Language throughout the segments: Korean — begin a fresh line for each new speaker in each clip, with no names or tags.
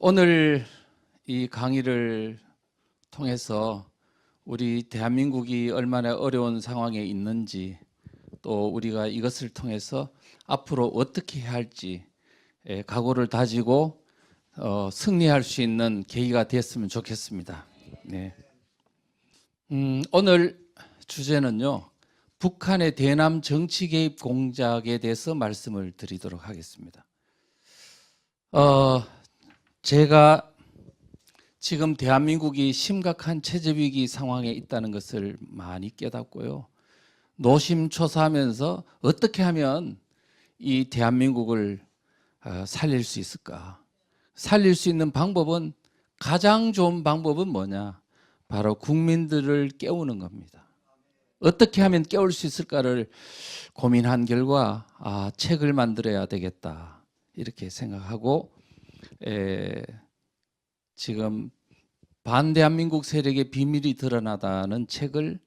오늘 이 강의를 통해서 우리 대한민국이 얼마나 어려운 상황에 있는지, 또 우리가 이것을 통해서 앞으로 어떻게 해야 할지 각오를 다지고 승리할 수 있는 계기가 됐으면 좋겠습니다. 네. 오늘 주제는요, 북한의 대남 정치 개입 공작에 대해서 말씀을 드리도록 하겠습니다. 제가 지금 대한민국이 심각한 체제위기 상황에 있다는 것을 많이 깨닫고요, 노심초사하면서 어떻게 하면 이 대한민국을 살릴 수 있을까? 살릴 수 있는 방법은, 가장 좋은 방법은 뭐냐? 바로 국민들을 깨우는 겁니다. 어떻게 하면 깨울 수 있을까를 고민한 결과 책을 만들어야 되겠다 이렇게 생각하고 지금 반대한민국 세력의 비밀이 드러나다는 책을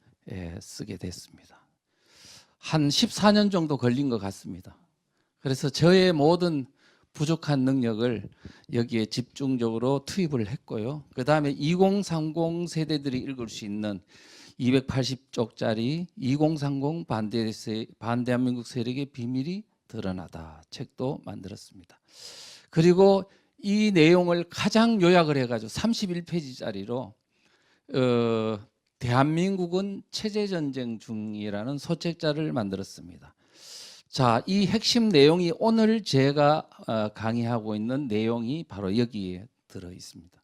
쓰게 됐습니다. 한 14년 정도 걸린 것 같습니다. 그래서 저의 모든 부족한 능력을 여기에 집중적으로 투입을 했고요. 그 다음에 2030 세대들이 읽을 수 있는 280쪽짜리 2030 반대한민국 세력의 비밀이 드러나다 책도 만들었습니다. 그리고 이 내용을 가장 요약을 해가지고 31페이지짜리로 대한민국은 체제전쟁 중이라는 소책자를 만들었습니다. 자, 이 핵심 내용이 오늘 제가 강의하고 있는 내용이 바로 여기에 들어 있습니다.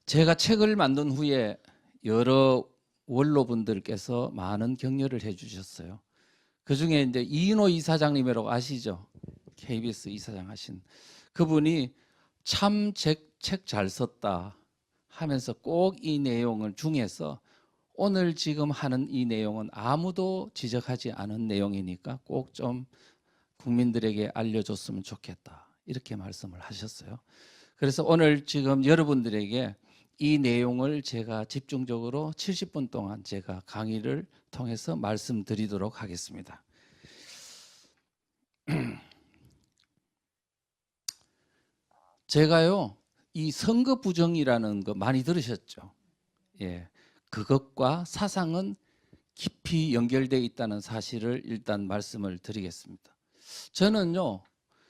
제가 책을 만든 후에 여러 원로분들께서 많은 격려를 해주셨어요. 그 중에 이제 이인호 이사장님이라고 아시죠? KBS 이사장 하신 그분이 참 책 잘 썼다 하면서 꼭 이 내용을 중에서 오늘 지금 하는 이 내용은 아무도 지적하지 않은 내용이니까 꼭 좀 국민들에게 알려줬으면 좋겠다 이렇게 말씀을 하셨어요. 그래서 오늘 지금 여러분들에게 이 내용을 제가 집중적으로 70분 동안 제가 강의를 통해서 말씀드리도록 하겠습니다. 제가요, 이 선거 부정이라는 거 많이 들으셨죠? 예, 그것과 사상은 깊이 연결되어 있다는 사실을 일단 말씀을 드리겠습니다. 저는요,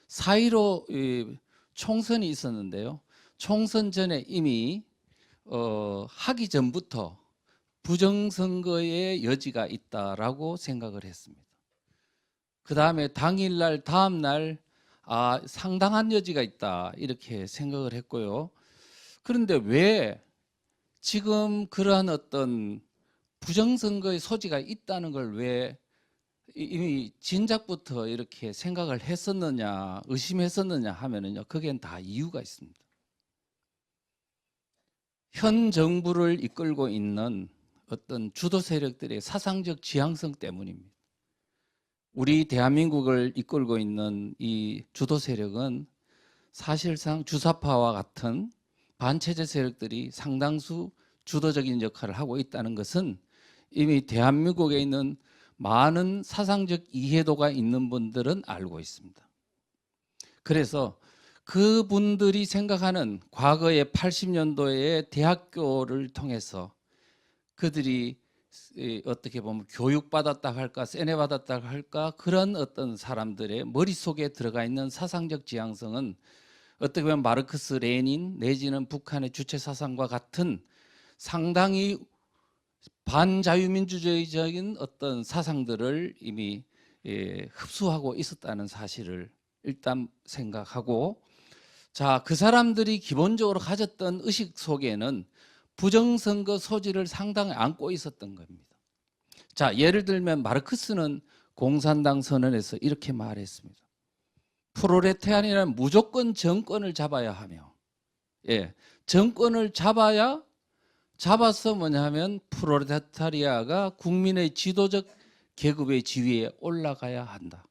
4.15 총선이 있었는데요, 총선 전에 이미 하기 전부터 부정선거의 여지가 있다라고 생각을 했습니다. 그 다음에 당일날, 다음날 상당한 여지가 있다 이렇게 생각을 했고요. 그런데 왜 지금 그러한 어떤 부정선거의 소지가 있다는 걸 왜 이미 진작부터 이렇게 생각을 했었느냐, 의심했었느냐 하면은요, 그게는 다 이유가 있습니다. 현 정부를 이끌고 있는 어떤 주도 세력들의 사상적 지향성 때문입니다. 우리 대한민국을 이끌고 있는 이 주도 세력은 사실상 주사파와 같은 반체제 세력들이 상당수 주도적인 역할을 하고 있다는 것은 이미 대한민국에 있는 많은 사상적 이해도가 있는 분들은 알고 있습니다. 그래서 그분들이 생각하는 과거의 80년도에 대학교를 통해서 그들이 어떻게 보면 교육받았다 할까, 세뇌받았다 할까, 그런 어떤 사람들의 머릿속에 들어가 있는 사상적 지향성은 어떻게 보면 마르크스, 레닌 내지는 북한의 주체사상과 같은 상당히 반자유민주주의적인 어떤 사상들을 이미 흡수하고 있었다는 사실을 일단 생각하고, 자, 그 사람들이 기본적으로 가졌던 의식 속에는 부정선거 소지를 상당히 안고 있었던 겁니다. 자, 예를 들면 마르크스는 공산당 선언에서 이렇게 말했습니다. 프롤레타리아는 무조건 정권을 잡아야 하며, 정권을 잡아서 뭐냐면 프롤레타리아가 국민의 지도적 계급의 지위에 올라가야 한다.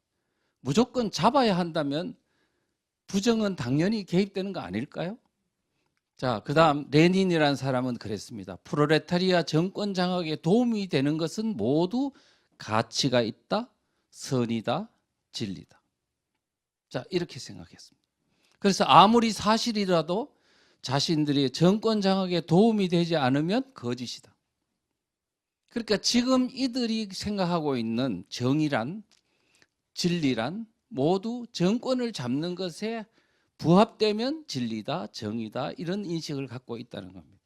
무조건 잡아야 한다면 부정은 당연히 개입되는 거 아닐까요? 자, 그 다음 레닌이라는 사람은 그랬습니다. 프롤레타리아 정권 장악에 도움이 되는 것은 모두 가치가 있다, 선이다, 진리다. 자, 이렇게 생각했습니다. 그래서 아무리 사실이라도 자신들이 정권 장악에 도움이 되지 않으면 거짓이다. 그러니까 지금 이들이 생각하고 있는 정의란, 진리란 모두 정권을 잡는 것에 부합되면 진리다, 정의다, 이런 인식을 갖고 있다는 겁니다.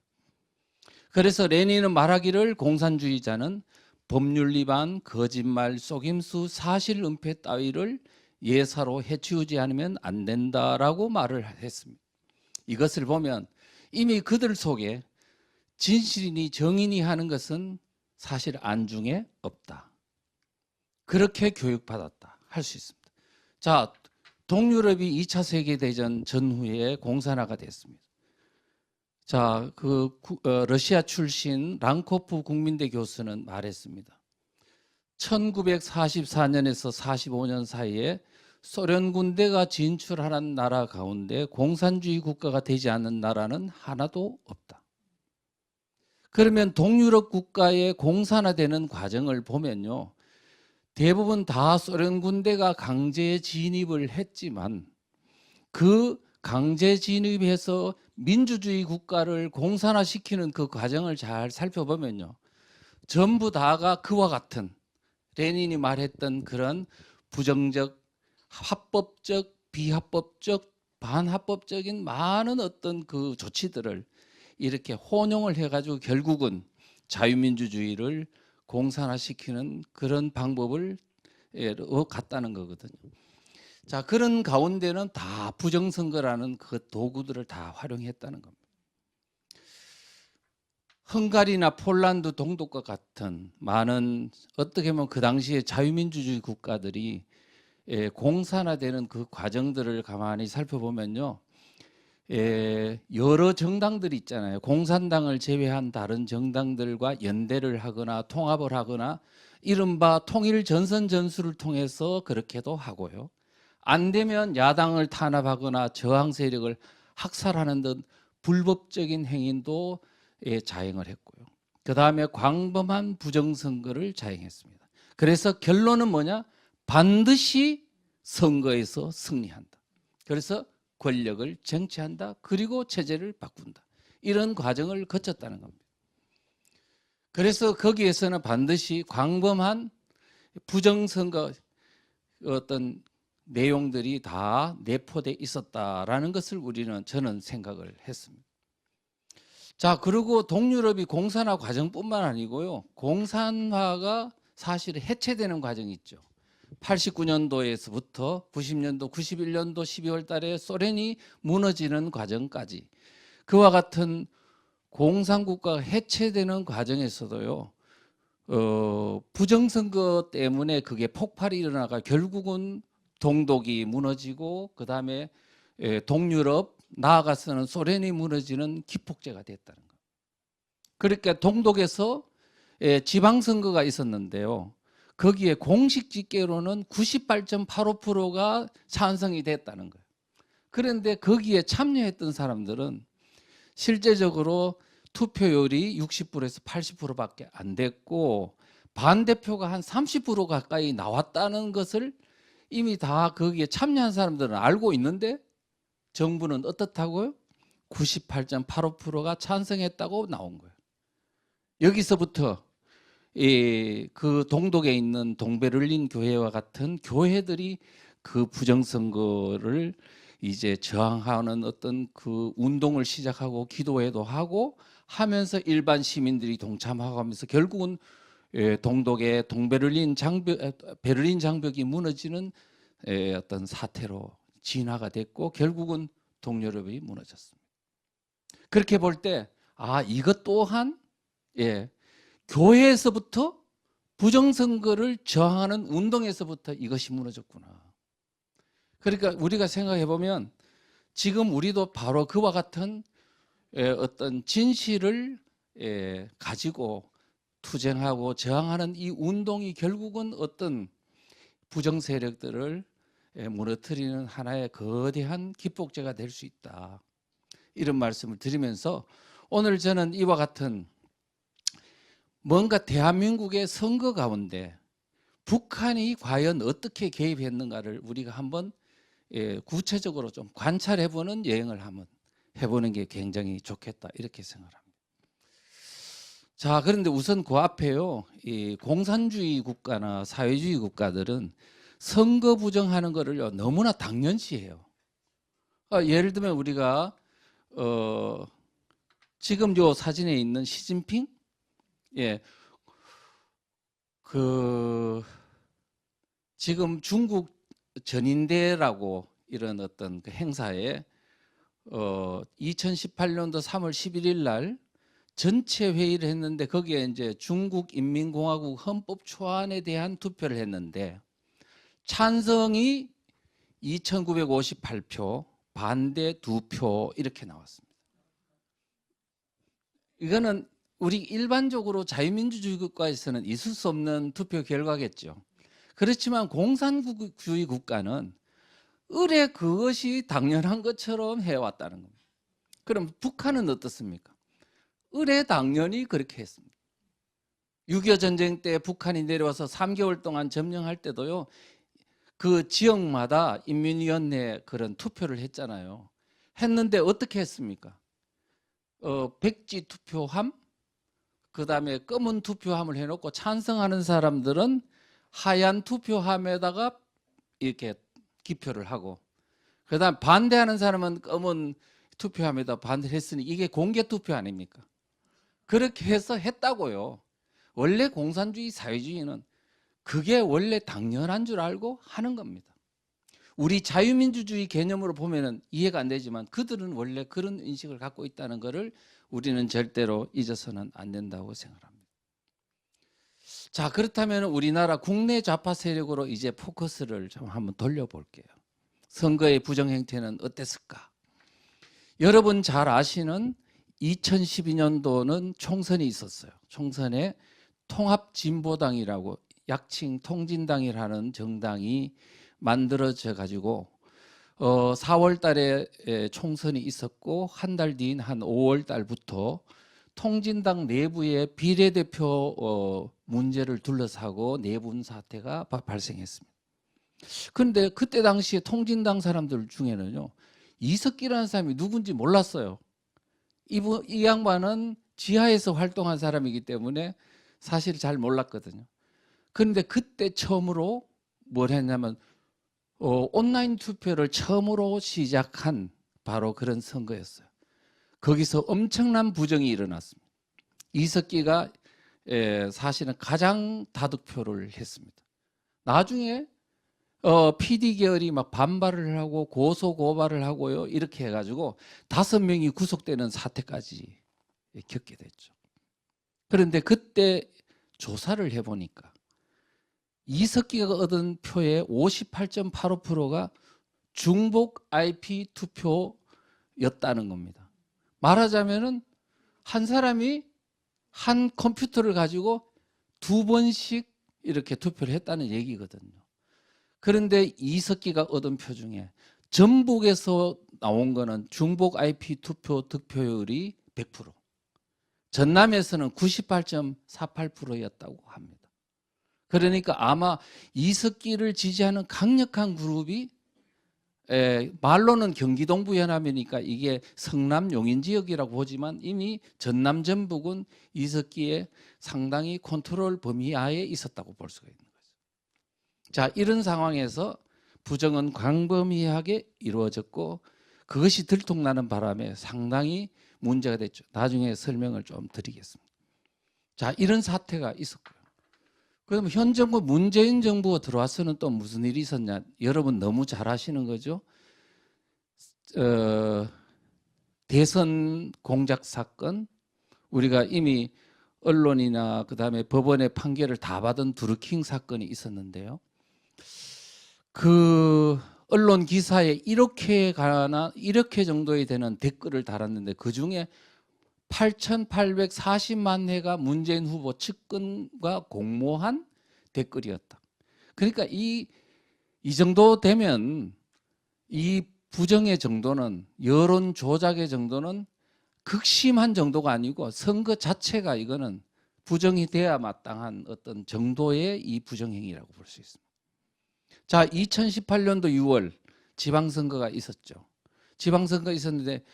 그래서 레닌은 말하기를 공산주의자는 법률 위반, 거짓말, 속임수, 사실 은폐 따위를 예사로 해치우지 않으면 안 된다라고 말을 했습니다. 이것을 보면 이미 그들 속에 진실이니 정의니 하는 것은 사실 안중에 없다. 그렇게 교육받았다 할 수 있습니다. 자, 동유럽이 2차 세계대전 전후에 공산화가 됐습니다. 자, 러시아 출신 랑코프 국민대 교수는 말했습니다. 1944년에서 45년 사이에 소련 군대가 진출하는 나라 가운데 공산주의 국가가 되지 않는 나라는 하나도 없다. 그러면 동유럽 국가의 공산화되는 과정을 보면요, 대부분 다 소련 군대가 강제 진입을 했지만 그 강제 진입해서 민주주의 국가를 공산화시키는 그 과정을 잘 살펴보면요, 전부 다가 그와 같은 레닌이 말했던 그런 부정적, 합법적, 비합법적, 반합법적인 많은 어떤 그 조치들을 이렇게 혼용을 해가지고 결국은 자유민주주의를 공산화시키는 그런 방법을 갔다는 거거든요. 자, 그런 가운데는 다 부정선거라는 그 도구들을 다 활용했다는 겁니다. 헝가리나 폴란드, 동독과 같은 많은 어떻게 보면 그 당시에 자유민주주의 국가들이 공산화되는 그 과정들을 가만히 살펴보면요, 여러 정당들이 있잖아요. 공산당을 제외한 다른 정당들과 연대를 하거나 통합을 하거나 이른바 통일 전선 전술을 통해서 그렇게도 하고요. 안 되면 야당을 탄압하거나 저항 세력을 학살하는 등 불법적인 행위도 자행을 했고요. 그 다음에 광범한 부정선거를 자행했습니다. 그래서 결론은 뭐냐? 반드시 선거에서 승리한다. 그래서 권력을 쟁취한다. 그리고 체제를 바꾼다. 이런 과정을 거쳤다는 겁니다. 그래서 거기에서는 반드시 광범한 부정선거 어떤 내용들이 다 내포돼 있었다라는 것을 저는 생각을 했습니다. 자, 그리고 동유럽이 공산화 과정뿐만 아니고요, 공산화가 사실 해체되는 과정이 있죠. 89년도에서부터 90년도, 91년도 12월 달에 소련이 무너지는 과정까지 그와 같은 공산국가가 해체되는 과정에서도요, 부정선거 때문에 그게 폭발이 일어나가 결국은 동독이 무너지고 그 다음에 동유럽 나아가서는 소련이 무너지는 기폭제가 됐다는 거예요. 그러니까 동독에서 지방선거가 있었는데요, 거기에 공식 집계로는 98.85%가 찬성이 됐다는 거예요. 그런데 거기에 참여했던 사람들은 실제적으로 투표율이 60%에서 80%밖에 안 됐고 반대표가 한 30% 가까이 나왔다는 것을 이미 다 거기에 참여한 사람들은 알고 있는데 정부는 어떻다고요? 98.85%가 찬성했다고 나온 거예요. 여기서부터 그 동독에 있는 동베를린 교회와 같은 교회들이 그 부정선거를 이제 저항하는 어떤 그 운동을 시작하고 기도회도 하고 하면서 일반 시민들이 동참하고 하면서 결국은 동독의 베를린 장벽이 무너지는 어떤 사태로 진화가 됐고 결국은 동유럽이 무너졌습니다. 그렇게 볼 때 이것 또한 교회에서부터 부정선거를 저항하는 운동에서부터 이것이 무너졌구나. 그러니까 우리가 생각해 보면 지금 우리도 바로 그와 같은 어떤 진실을 가지고 투쟁하고 저항하는 이 운동이 결국은 어떤 부정 세력들을 무너뜨리는 하나의 거대한 기폭제가 될 수 있다. 이런 말씀을 드리면서 오늘 저는 이와 같은 뭔가 대한민국의 선거 가운데 북한이 과연 어떻게 개입했는가를 우리가 한번 구체적으로 좀 관찰해보는 여행을 한번 해보는 게 굉장히 좋겠다 이렇게 생각합니다. 자, 그런데 우선 그 앞에요, 이 공산주의 국가나 사회주의 국가들은 선거 부정하는 거를 너무나 당연시해요. 예를 들면 우리가 지금 요 사진에 있는 시진핑, 예, 지금 중국 전인대라고 이런 어떤 그 행사에 2018년도 3월 11일 날 전체 회의를 했는데 거기에 이제 중국 인민공화국 헌법 초안에 대한 투표를 했는데 찬성이 2,958표, 반대 2표 이렇게 나왔습니다. 이거는 우리 일반적으로 자유민주주의 국가에서는 있을 수 없는 투표 결과겠죠. 그렇지만 공산주의 국가는 의례 그것이 당연한 것처럼 해왔다는 겁니다. 그럼 북한은 어떻습니까? 의례 당연히 그렇게 했습니다. 6.25 전쟁 때 북한이 내려와서 3개월 동안 점령할 때도요, 그 지역마다 인민위원회 그런 투표를 했잖아요. 했는데 어떻게 했습니까? 백지 투표함, 그 다음에 검은 투표함을 해놓고 찬성하는 사람들은 하얀 투표함에다가 이렇게 기표를 하고, 그 다음 반대하는 사람은 검은 투표함에다 반대를 했으니 이게 공개 투표 아닙니까? 그렇게 해서 했다고요. 원래 공산주의 사회주의는 그게 원래 당연한 줄 알고 하는 겁니다. 우리 자유민주주의 개념으로 보면은 이해가 안 되지만 그들은 원래 그런 인식을 갖고 있다는 것을 우리는 절대로 잊어서는 안 된다고 생각합니다. 자, 그렇다면 우리나라 국내 좌파 세력으로 이제 포커스를 좀 한번 돌려볼게요. 선거의 부정 행태는 어땠을까? 여러분 잘 아시는 2012년도는 총선이 있었어요. 총선에 통합진보당이라고 약칭 통진당이라는 정당이 만들어져 가지고 4월 달에 총선이 있었고 한 달 뒤인 한 5월 달부터 통진당 내부의 비례대표 문제를 둘러싸고 내분 사태가 발생했습니다. 그런데 그때 당시에 통진당 사람들 중에는요, 이석기라는 사람이 누군지 몰랐어요. 이 양반은 지하에서 활동한 사람이기 때문에 사실 잘 몰랐거든요. 그런데 그때 처음으로 뭘 했냐면 온라인 투표를 처음으로 시작한 바로 그런 선거였어요. 거기서 엄청난 부정이 일어났습니다. 이석기가 사실은 가장 다득표를 했습니다. 나중에 PD 계열이 막 반발을 하고 고소 고발을 하고요, 이렇게 해가지고 5명이 구속되는 사태까지 겪게 됐죠. 그런데 그때 조사를 해보니까 이석기가 얻은 표의 58.85%가 중복 IP 투표였다는 겁니다. 말하자면은 한 사람이 한 컴퓨터를 가지고 2번씩 이렇게 투표를 했다는 얘기거든요. 그런데 이석기가 얻은 표 중에 전북에서 나온 거는 중복 IP 투표 득표율이 100%, 전남에서는 98.48%였다고 합니다. 그러니까 아마 이석기를 지지하는 강력한 그룹이 말로는 경기동부연합이니까 이게 성남 용인 지역이라고 보지만 이미 전남 전북은 이석기의 상당히 컨트롤 범위 하에 있었다고 볼 수가 있는 거죠. 자, 이런 상황에서 부정은 광범위하게 이루어졌고 그것이 들통나는 바람에 상당히 문제가 됐죠. 나중에 설명을 좀 드리겠습니다. 자, 이런 사태가 있었고요. 그럼 현 정부 문재인 정부가 들어와서는 또 무슨 일이 있었냐? 여러분 너무 잘 아시는 거죠. 대선 공작 사건, 우리가 이미 언론이나 그다음에 법원의 판결을 다 받은 드루킹 사건이 있었는데요. 그 언론 기사에 이렇게 정도에 되는 댓글을 달았는데 그 중에 8,840만 회가 문재인 후보 측근과 공모한 댓글이었다. 그러니까 이 정도 되면 이 부정의 정도는, 여론 조작의 정도는 극심한 정도가 아니고 선거 자체가 이거는 부정이 돼야 마땅한 어떤 정도의 이 부정행위라고 볼 수 있습니다. 자, 2018년도 6월 지방선거가 있었죠. 지방선거 있었는데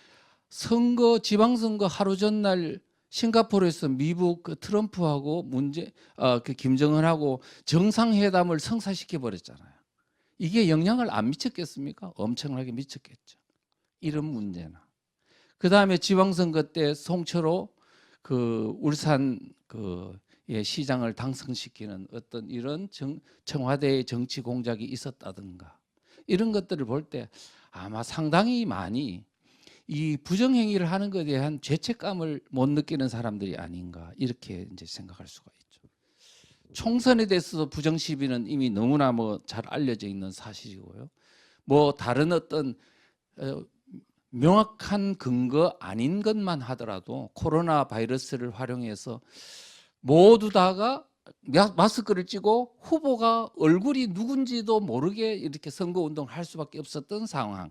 지방선거 하루 전날 싱가포르에서 미국 그 트럼프하고 그 김정은하고 정상회담을 성사시켜 버렸잖아요. 이게 영향을 안 미쳤겠습니까? 엄청나게 미쳤겠죠. 이런 문제나. 그 다음에 지방선거 때 송철호 그 울산 시장을 당선시키는 어떤 이런 청와대의 정치 공작이 있었다든가 이런 것들을 볼 때 아마 상당히 많이 이 부정행위를 하는 것에 대한 죄책감을 못 느끼는 사람들이 아닌가 이렇게 이제 생각할 수가 있죠. 총선에 대해서도 부정 시비는 이미 너무나 잘 알려져 있는 사실이고요. 다른 어떤 명확한 근거 아닌 것만 하더라도 코로나 바이러스를 활용해서 모두 다가 마스크를 찌고 후보가 얼굴이 누군지도 모르게 이렇게 선거운동을 할 수밖에 없었던 상황.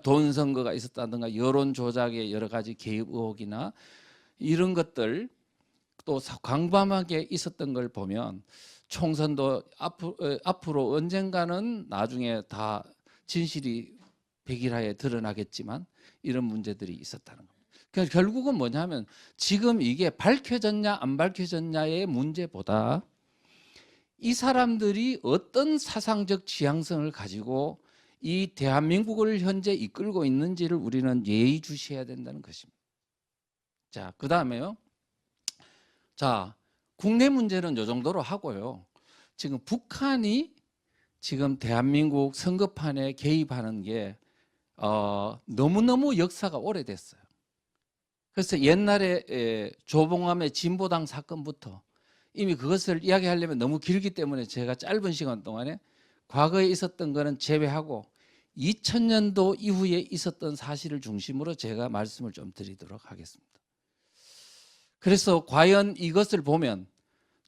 돈 선거가 있었다든가 여론 조작의 여러 가지 개입 의혹이나 이런 것들 또 광범하게 있었던 걸 보면 총선도 앞으로 언젠가는 나중에 다 진실이 백일하에 드러나겠지만 이런 문제들이 있었다는 겁니다. 그러니까 결국은 뭐냐면 지금 이게 밝혀졌냐 안 밝혀졌냐의 문제보다 이 사람들이 어떤 사상적 지향성을 가지고 이 대한민국을 현재 이끌고 있는지를 우리는 예의주시해야 된다는 것입니다. 자, 그다음에요. 자, 국내 문제는 이 정도로 하고요. 지금 북한이 지금 대한민국 선거판에 개입하는 게 너무너무 역사가 오래됐어요. 그래서 옛날에 조봉암의 진보당 사건부터 이미 그것을 이야기하려면 너무 길기 때문에 제가 짧은 시간 동안에 과거에 있었던 거는 제외하고 2000년도 이후에 있었던 사실을 중심으로 제가 말씀을 좀 드리도록 하겠습니다. 그래서 과연 이것을 보면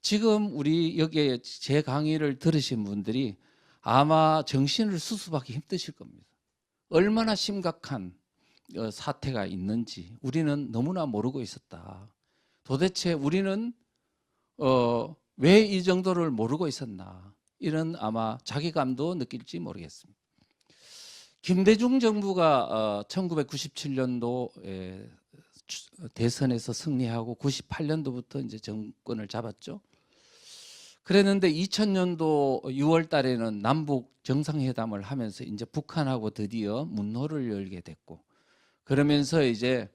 지금 우리 여기에 제 강의를 들으신 분들이 아마 정신을 수습하기 힘드실 겁니다. 얼마나 심각한 사태가 있는지 우리는 너무나 모르고 있었다. 도대체 우리는 왜 이 정도를 모르고 있었나 이런 아마 자괴감도 느낄지 모르겠습니다. 김대중 정부가 1997년도 대선에서 승리하고 98년도부터 이제 정권을 잡았죠. 그랬는데 2000년도 6월 달에는 남북 정상회담을 하면서 이제 북한하고 드디어 문호를 열게 됐고 그러면서 이제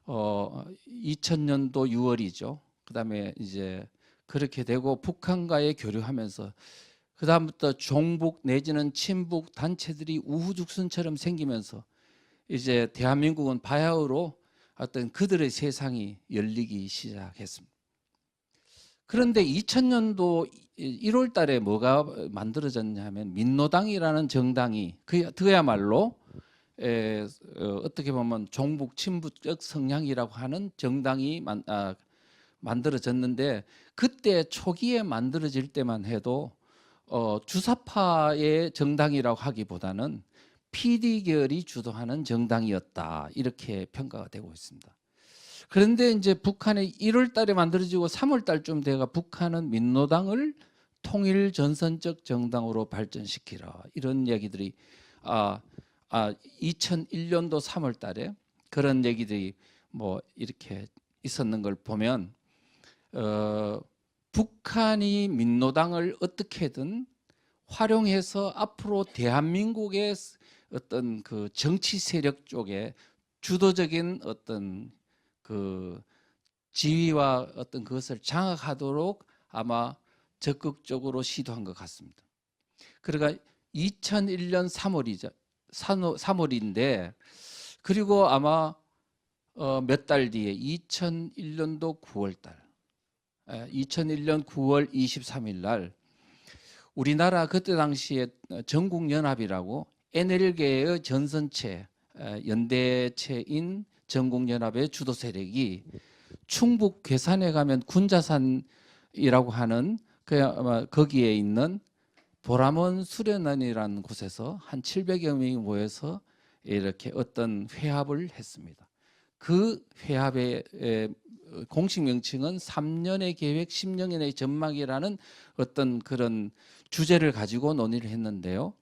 2000년도 6월이죠. 그다음에 이제 그렇게 되고 북한과의 교류하면서 그다음부터 종북 내지는 친북 단체들이 우후죽순처럼 생기면서 이제 대한민국은 바야흐로 어떤 그들의 세상이 열리기 시작했습니다. 그런데 2000년도 1월 달에 뭐가 만들어졌냐면 민노당이라는 정당이 그야말로 어떻게 보면 종북 친북적 성향이라고 하는 정당이 만들어졌는데 그때 초기에 만들어질 때만 해도 주사파의 정당이라고 하기보다는 PD계열이 주도하는 정당이었다 이렇게 평가가 되고 있습니다. 그런데 이제 북한이 1월 달에 만들어지고 3월 달쯤 돼가 북한은 민노당을 통일 전선적 정당으로 발전시키라 이런 얘기들이 2001년도 3월 달에 그런 얘기들이 이렇게 있었는 걸 보면 북한이 민노당을 어떻게든 활용해서 앞으로 대한민국의 어떤 그 정치 세력 쪽에 주도적인 어떤 그 지위와 어떤 그것을 장악하도록 아마 적극적으로 시도한 것 같습니다. 그러니까 2001년 3월인데 그리고 아마 몇 달 뒤에 2001년도 9월 달 2001년 9월 23일 날 우리나라 그때 당시에 전국연합이라고 NL계의 전선체 연대체인 전국연합의 주도 세력이 충북 괴산에 가면 군자산이라고 하는 거기에 있는 보람원 수련원이라는 곳에서 한 700여 명이 모여서 이렇게 어떤 회합을 했습니다. 그 회합의 공식 명칭은 3년의 계획 10년의 전망이라는 어떤 그런 주제를 가지고 논의를 했는데요.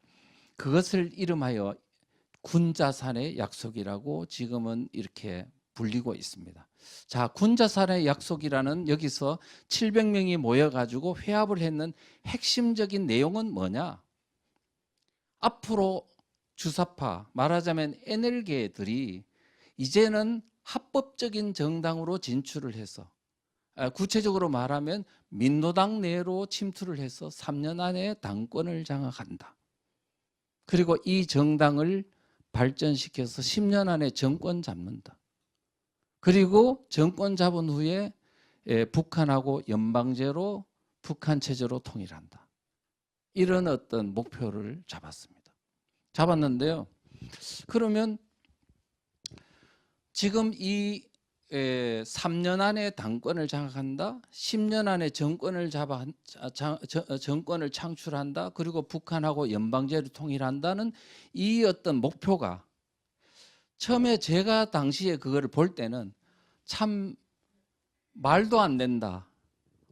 그것을 이름하여 군자산의 약속이라고 지금은 이렇게 불리고 있습니다. 자, 군자산의 약속이라는 여기서 700명이 모여가지고 회합을 했는 핵심적인 내용은 뭐냐? 앞으로 주사파, 말하자면 NL계들이 이제는 합법적인 정당으로 진출을 해서, 구체적으로 말하면 민노당 내로 침투를 해서 3년 안에 당권을 장악한다. 그리고 이 정당을 발전시켜서 10년 안에 정권 잡는다. 그리고 정권 잡은 후에 북한하고 연방제로 북한 체제로 통일한다. 이런 어떤 목표를 잡았는데요. 그러면 지금 이 3년 안에 당권을 장악한다, 10년 안에 정권을 창출한다, 그리고 북한하고 연방제로 통일한다는 이 어떤 목표가 처음에 제가 당시에 그거를 볼 때는 참 말도 안 된다.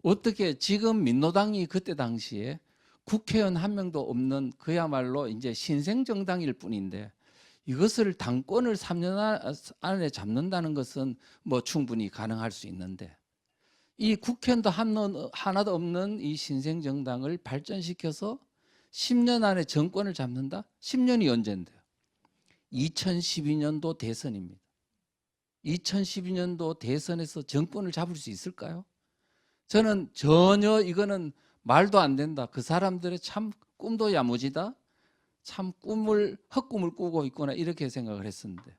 어떻게 지금 민노당이 그때 당시에 국회의원 한 명도 없는 그야말로 이제 신생정당일 뿐인데 이것을 당권을 3년 안에 잡는다는 것은 뭐 충분히 가능할 수 있는데 이 국회의원도 하나도 없는 이 신생정당을 발전시켜서 10년 안에 정권을 잡는다? 10년이 언젠데요? 2012년도 대선입니다. 2012년도 대선에서 정권을 잡을 수 있을까요? 저는 전혀 이거는 말도 안 된다. 그 사람들의 참 꿈도 야무지다. 참 헛꿈을 꾸고 있구나 이렇게 생각을 했었는데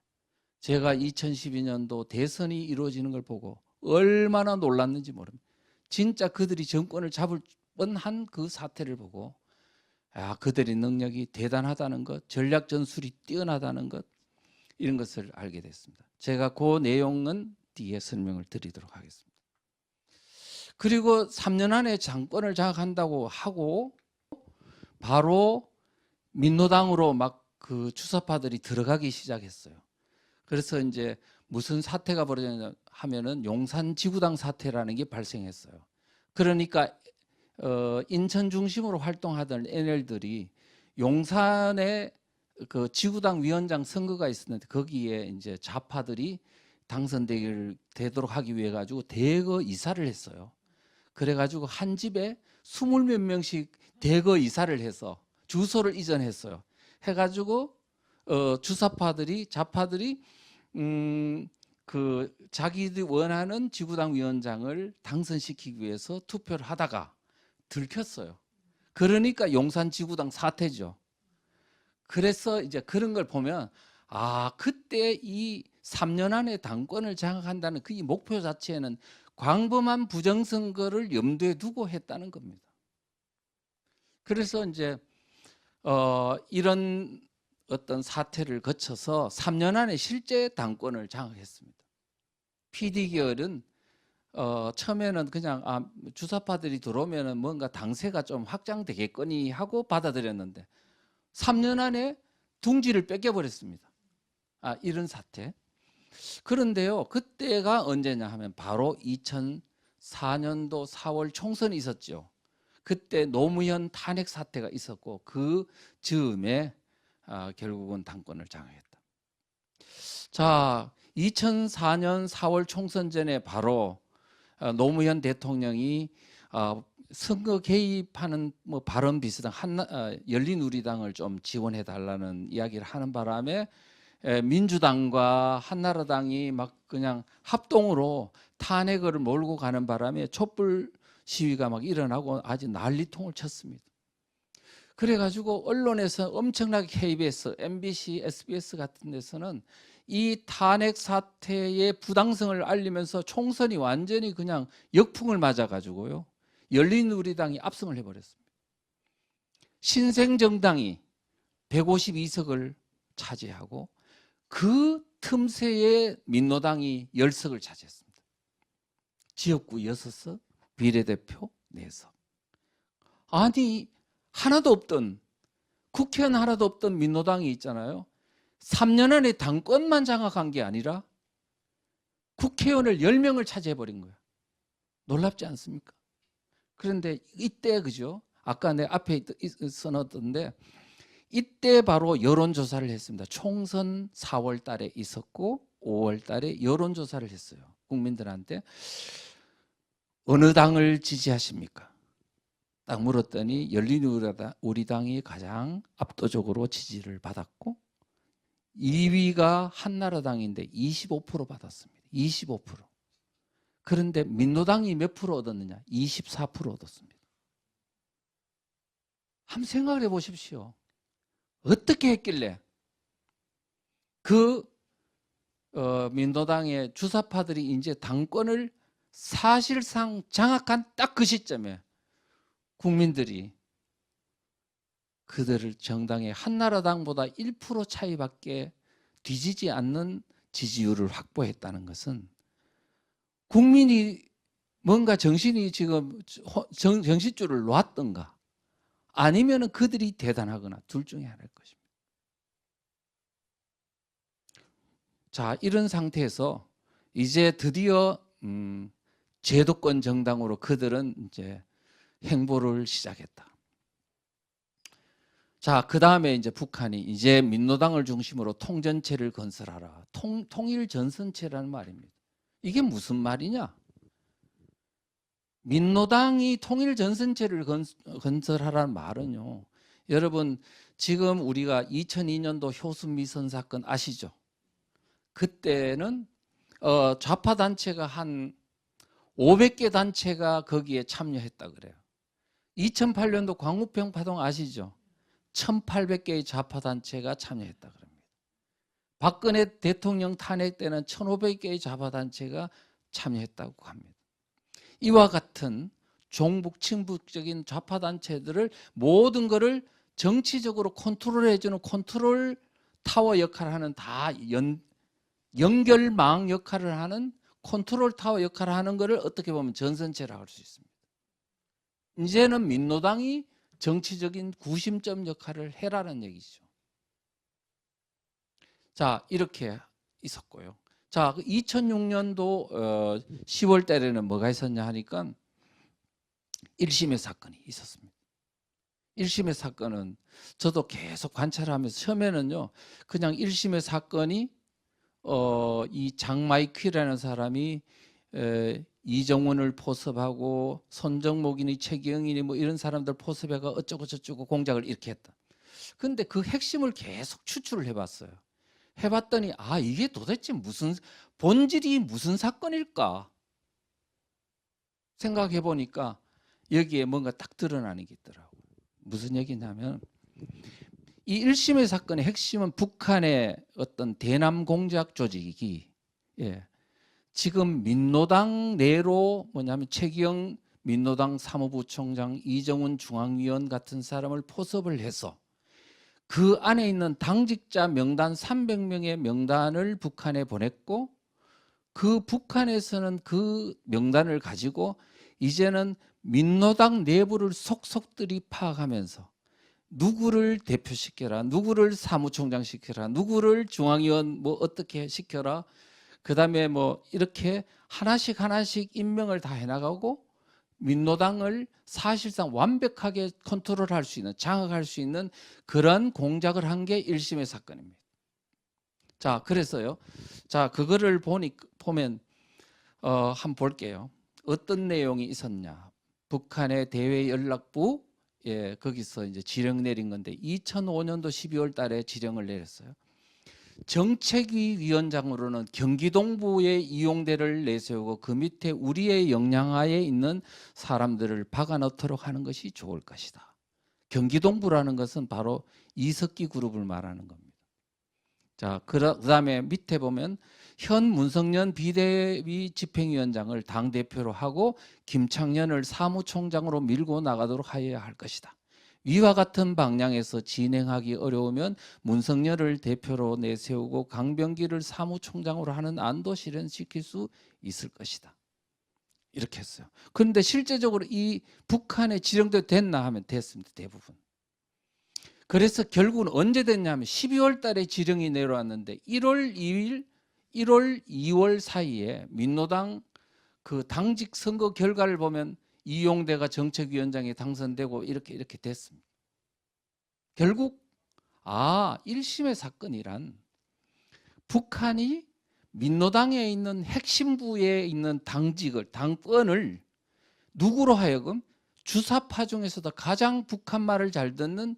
제가 2012년도 대선이 이루어지는 걸 보고 얼마나 놀랐는지 모릅니다. 진짜 그들이 정권을 잡을 뻔한 그 사태를 보고 그들의 능력이 대단하다는 것, 전략 전술이 뛰어나다는 것 이런 것을 알게 됐습니다. 제가 그 내용은 뒤에 설명을 드리도록 하겠습니다. 그리고 3년 안에 정권을 장악한다고 하고 바로 민노당으로 막 그 주사파들이 들어가기 시작했어요. 그래서 이제 무슨 사태가 벌어졌냐 하면은 용산 지구당 사태라는 게 발생했어요. 그러니까 인천 중심으로 활동하던 NL들이 용산에 그 지구당 위원장 선거가 있었는데 거기에 이제 좌파들이 당선되도록 하기 위해 가지고 대거 이사를 했어요. 그래가지고 한 집에 20몇 명씩 대거 이사를 해서 주소를 이전했어요. 해가지고 좌파들이 그 자기들이 원하는 지구당 위원장을 당선시키기 위해서 투표를 하다가 들켰어요. 그러니까 용산 지구당 사태죠. 그래서 이제 그런 걸 보면 그때 이 3년 안에 당권을 장악한다는 그 이 목표 자체는 광범한 부정선거를 염두에 두고 했다는 겁니다. 그래서 이제 이런 어떤 사태를 거쳐서 3년 안에 실제 당권을 장악했습니다. PD 계열은 처음에는 그냥 주사파들이 들어오면 뭔가 당세가 좀 확장되겠거니 하고 받아들였는데 3년 안에 둥지를 뺏겨버렸습니다. 이런 사태. 그런데요, 그때가 언제냐 하면 바로 2004년도 4월 총선이 있었죠. 그때 노무현 탄핵 사태가 있었고 그 즈음에 결국은 당권을 장악했다. 자, 2004년 4월 총선 전에 바로 노무현 대통령이 선거 개입하는 뭐 발언 비슷한 열린우리당을 좀 지원해 달라는 이야기를 하는 바람에 민주당과 한나라당이 막 그냥 합동으로 탄핵을 몰고 가는 바람에 촛불 시위가 막 일어나고 아주 난리통을 쳤습니다. 그래가지고 언론에서 엄청나게 KBS, MBC, SBS 같은 데서는 이 탄핵 사태의 부당성을 알리면서 총선이 완전히 그냥 역풍을 맞아가지고요. 열린우리당이 압승을 해버렸습니다. 신생정당이 152석을 차지하고 그 틈새에 민노당이 10석을 차지했습니다. 지역구 6석, 비례대표 4석. 아니 하나도 없던 국회의원 하나도 없던 민노당이 있잖아요. 3년 안에 당권만 장악한 게 아니라 국회의원을 10명을 차지해버린 거예요. 놀랍지 않습니까? 그런데 이때 그죠? 아까 내 앞에 써놨던데 이때 바로 여론조사를 했습니다. 총선 4월 달에 있었고 5월 달에 여론조사를 했어요. 국민들한테 어느 당을 지지하십니까? 딱 물었더니 열린우리당이 가장 압도적으로 지지를 받았고 2위가 한나라당인데 25% 받았습니다. 25%. 그런데 민노당이 몇 프로 얻었느냐? 24% 얻었습니다. 한번 생각을 해보십시오. 어떻게 했길래 그 민노당의 주사파들이 이제 당권을 사실상 장악한 딱 그 시점에 국민들이 그들을 정당의 한나라당보다 1% 차이밖에 뒤지지 않는 지지율을 확보했다는 것은 국민이 뭔가 정신이 지금 정신줄을 놓았던가 아니면 그들이 대단하거나 둘 중에 하나일 것입니다. 자, 이런 상태에서 이제 드디어 제도권 정당으로 그들은 이제 행보를 시작했다. 자, 그 다음에 이제 북한이 이제 민노당을 중심으로 통전체를 건설하라. 통일전선체라는 말입니다. 이게 무슨 말이냐? 민노당이 통일전선체를 건설하라는 말은요. 여러분, 지금 우리가 2002년도 효순미선 사건 아시죠? 그때는 좌파 단체가 한 500개 단체가 거기에 참여했다 그래요. 2008년도 광우병 파동 아시죠? 1800개의 좌파 단체가 참여했다 그럽니다. 박근혜 대통령 탄핵 때는 1500개의 좌파 단체가 참여했다고 합니다. 이와 같은 종북 친북적인 좌파 단체들을 모든 것을 정치적으로 컨트롤해주는 컨트롤 타워 역할을 하는 다 연결망 역할을 하는 컨트롤 타워 역할을 하는 것을 어떻게 보면 전선체라고 할 수 있습니다. 이제는 민노당이 정치적인 구심점 역할을 해라는 얘기죠. 자, 이렇게 있었고요. 자, 2006년도 10월 달에는 뭐가 있었냐 하니까 1심의 사건이 있었습니다. 1심의 사건은 저도 계속 관찰하면서 처음에는요, 그냥 1심의 사건이 이 장마이퀴라는 사람이 이정훈을 포섭하고 손정목이니 최경이니 뭐 이런 사람들 포섭해가 어쩌고 저쩌고 공작을 이렇게 했다. 근데 그 핵심을 계속 추출을 해봤어요. 해봤더니 아, 이게 도대체 무슨 본질이 무슨 사건일까 생각해 보니까 여기에 뭔가 딱 드러나는 게 있더라고요. 무슨 얘기냐면 이 1심의 사건의 핵심은 북한의 어떤 대남 공작 조직이 지금 민노당 내로 뭐냐면 최기영 민노당 사무부총장, 이정훈 중앙위원 같은 사람을 포섭을 해서 그 안에 있는 당직자 명단 300명의 명단을 북한에 보냈고 그 북한에서는 그 명단을 가지고 이제는 민노당 내부를 속속들이 파악하면서 누구를 대표시켜라, 누구를 사무총장 시켜라, 누구를 중앙위원 뭐 어떻게 시켜라, 그 다음에 뭐 이렇게 하나씩 하나씩 임명을 다 해나가고 민노당을 사실상 완벽하게 컨트롤할 수 있는, 장악할 수 있는 그런 공작을 한 게 1심의 사건입니다. 자, 그래서요. 자, 그거를 보면 한번 볼게요. 어떤 내용이 있었냐. 북한의 대외연락부 거기서 이제 지령 내린 건데 2005년도 12월 달에 지령을 내렸어요. 정책위 위원장으로는 경기동부의 이용대를 내세우고 그 밑에 우리의 역량하에 있는 사람들을 박아 넣도록 하는 것이 좋을 것이다. 경기동부라는 것은 바로 이석기 그룹을 말하는 겁니다. 자, 그다음에 밑에 보면 현 문성년 비대위 집행위원장을 당대표로 하고 김창년을 사무총장으로 밀고 나가도록 하여야 할 것이다. 위와 같은 방향에서 진행하기 어려우면 문성열을 대표로 내세우고 강병기를 사무총장으로 하는 안도 실현시킬 수 있을 것이다. 이렇게 했어요. 그런데 실제적으로 이 북한에 지령대로 됐나 하면 됐습니다. 대부분. 그래서 결국은 언제 됐냐면 12월 달에 지령이 내려왔는데 1월 2일, 1월 2월 사이에 민노당 그 당직 선거 결과를 보면 이용대가 정책위원장에 당선되고 이렇게 됐습니다. 결국 아, 1심의 사건이란 북한이 민노당에 있는 핵심부에 있는 당권을 누구로 하여금 주사파 중에서도 가장 북한말을 잘 듣는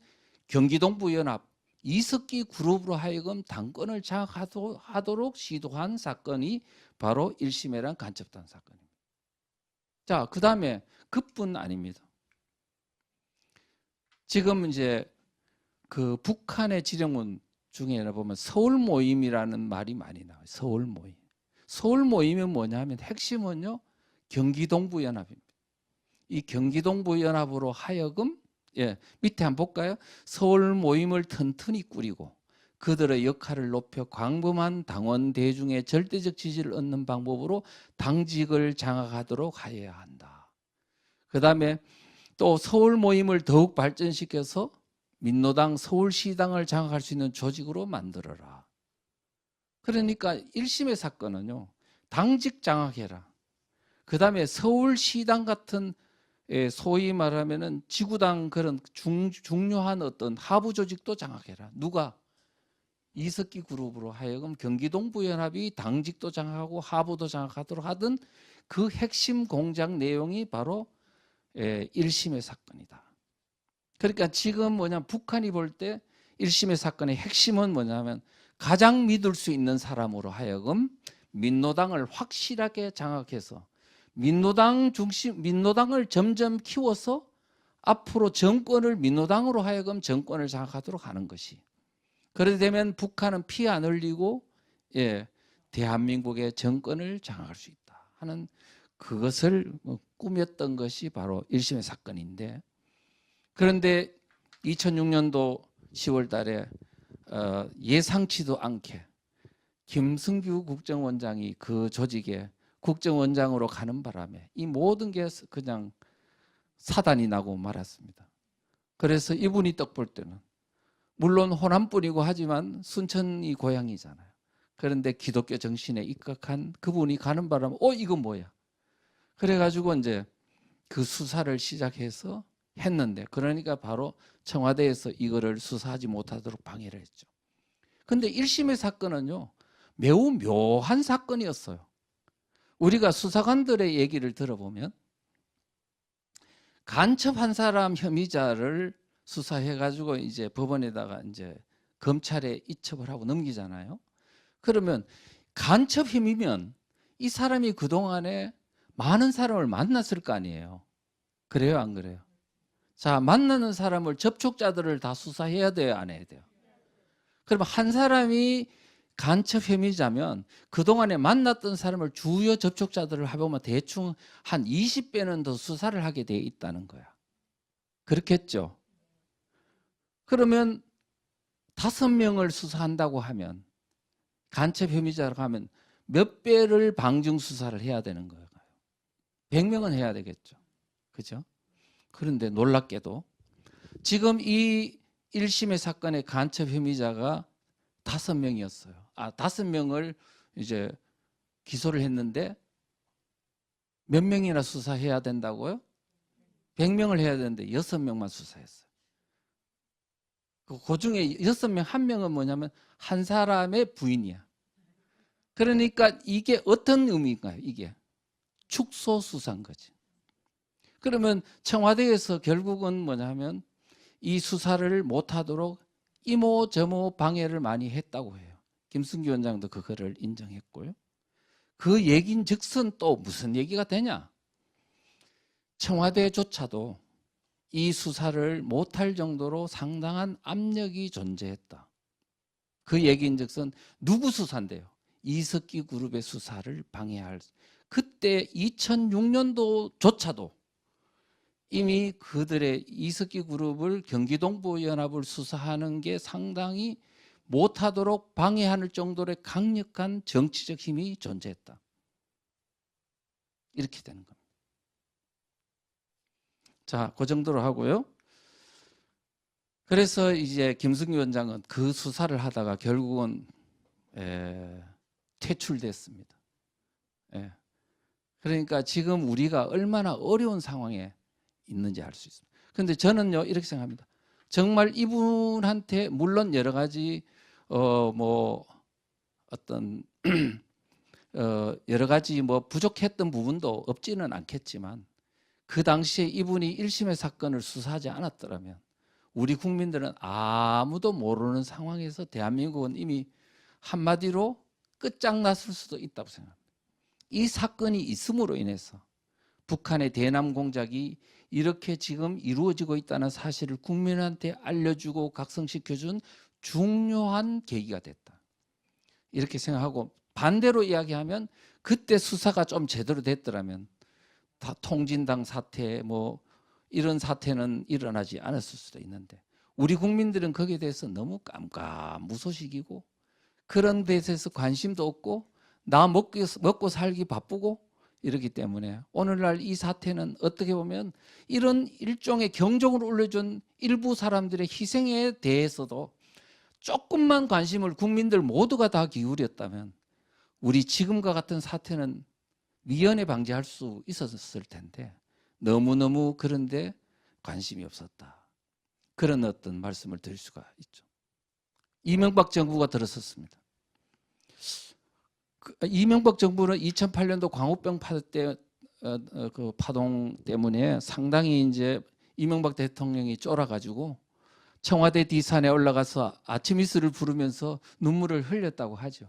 경기동부연합 이석기 그룹으로 하여금 당권을 장악하도록 시도한 사건이 바로 1심이란 간첩단 사건입니다. 자, 그 다음에 그뿐 아닙니다. 지금 이제 그 북한의 지령문 중에 보면 서울 모임이라는 말이 많이 나와요. 서울 모임. 서울 모임은 뭐냐면 핵심은요, 경기동부연합입니다. 이 경기동부연합으로 하여금 밑에 한번 볼까요? 서울 모임을 튼튼히 꾸리고 그들의 역할을 높여 광범한 당원 대중의 절대적 지지를 얻는 방법으로 당직을 장악하도록 하여야 한다. 그 다음에 또 서울 모임을 더욱 발전시켜서 민노당 서울시당을 장악할 수 있는 조직으로 만들어라. 그러니까 1심의 사건은요, 당직 장악해라. 그 다음에 서울시당 같은 소위 말하면은 지구당 그런 중요한 어떤 하부 조직도 장악해라. 누가? 이석기 그룹으로 하여금 경기동부연합이 당직도 장악하고 하부도 장악하도록 하던 그 핵심 공작 내용이 바로 1심의 사건이다. 그러니까 지금 북한이 볼 때 1심의 사건의 핵심은 뭐냐면 가장 믿을 수 있는 사람으로 하여금 민노당을 확실하게 장악해서 민노당을 점점 키워서 앞으로 정권을 민노당으로 하여금 정권을 장악하도록 하는 것이. 그렇게 되면 북한은 피 안 흘리고 대한민국의 정권을 장악할 수 있다 하는 그것을 꾸몄던 것이 바로 1심의 사건인데, 그런데 2006년도 10월 달에 예상치도 않게 김승규 국정원장이 그 조직에 국정원장으로 가는 바람에 이 모든 게 그냥 사단이 나고 말았습니다. 그래서 이분이 떡 볼 때는 물론 호남뿐이고 하지만 순천이 고향이잖아요. 그런데 기독교 정신에 입각한 그분이 가는 바람에 이건 뭐야? 그래가지고 이제 그 수사를 시작해서 했는데, 그러니까 바로 청와대에서 이거를 수사하지 못하도록 방해를 했죠. 근데 1심의 사건은요, 매우 묘한 사건이었어요. 우리가 수사관들의 얘기를 들어보면 간첩한 사람 혐의자를 수사해가지고 이제 법원에다가 이제 검찰에 이첩을 하고 넘기잖아요. 그러면 간첩 혐의면 이 사람이 그동안에 많은 사람을 만났을 거 아니에요. 그래요, 안 그래요? 자, 만나는 사람을 접촉자들을 다 수사해야 돼요, 안 해야 돼요? 그러면 한 사람이 간첩 혐의자면 그동안에 만났던 사람을 주요 접촉자들을 해보면 대충 한 20배는 더 수사를 하게 돼 있다는 거야. 그렇겠죠? 그러면 5명을 수사한다고 하면, 간첩 혐의자라고 하면 몇 배를 방증 수사를 해야 되는 거예요? 100명은 해야 되겠죠. 그죠? 그런데 놀랍게도 지금 이 1심의 사건의 간첩 혐의자가 5명이었어요. 5명을 이제 기소를 했는데 몇 명이나 수사해야 된다고요? 100명을 해야 되는데 6명만 수사했어요. 그 중에 6명, 1명은 뭐냐면 한 사람의 부인이야. 그러니까 이게 어떤 의미인가요? 이게 축소 수사인 거지. 그러면 청와대에서 결국은 뭐냐면 이 수사를 못하도록 이모저모 방해를 많이 했다고 해요. 김승기 원장도 그거를 인정했고요. 그 얘긴즉슨 또 무슨 얘기가 되냐? 청와대조차도 이 수사를 못할 정도로 상당한 압력이 존재했다. 그 얘기인즉슨 누구 수사인데요? 이석기 그룹의 수사를 방해할. 그때 2006년도조차도 이미 그들의 이석기 그룹을 경기동부연합을 수사하는 게 상당히 못하도록 방해할 정도의 강력한 정치적 힘이 존재했다. 이렇게 되는 겁니다. 자, 그 정도로 하고요. 그래서 이제 김승규 원장은 그 수사를 하다가 결국은 퇴출됐습니다. 그러니까 지금 우리가 얼마나 어려운 상황에 있는지 알 수 있습니다. 그런데 저는요, 이렇게 생각합니다. 정말 이분한테 물론 여러 가지 뭐 어떤 여러 가지 뭐 부족했던 부분도 없지는 않겠지만 그 당시에 이분이 1심의 사건을 수사하지 않았더라면 우리 국민들은 아무도 모르는 상황에서 대한민국은 이미 한마디로 끝장났을 수도 있다고 생각합니다. 이 사건이 있음으로 인해서 북한의 대남 공작이 이렇게 지금 이루어지고 있다는 사실을 국민한테 알려주고 각성시켜준 중요한 계기가 됐다. 이렇게 생각하고 반대로 이야기하면 그때 수사가 좀 제대로 됐더라면 다 통진당 사태 뭐 이런 사태는 일어나지 않았을 수도 있는데 우리 국민들은 거기에 대해서 너무 깜깜무소식이고 그런 데 대해서 관심도 없고 나 먹고 살기 바쁘고 이러기 때문에 오늘날 이 사태는 어떻게 보면 이런 일종의 경종을 울려준 일부 사람들의 희생에 대해서도 조금만 관심을 국민들 모두가 다 기울였다면 우리 지금과 같은 사태는 미연에 방지할 수 있었을 텐데 너무너무 그런데 관심이 없었다. 그런 어떤 말씀을 드릴 수가 있죠. 이명박 정부가 들었었습니다. 이명박 정부는 2008년도 광우병 그 파동 때문에 상당히 이제 이명박 대통령이 쫄아가지고 청와대 뒷산에 올라가서 아침 이슬을 부르면서 눈물을 흘렸다고 하죠.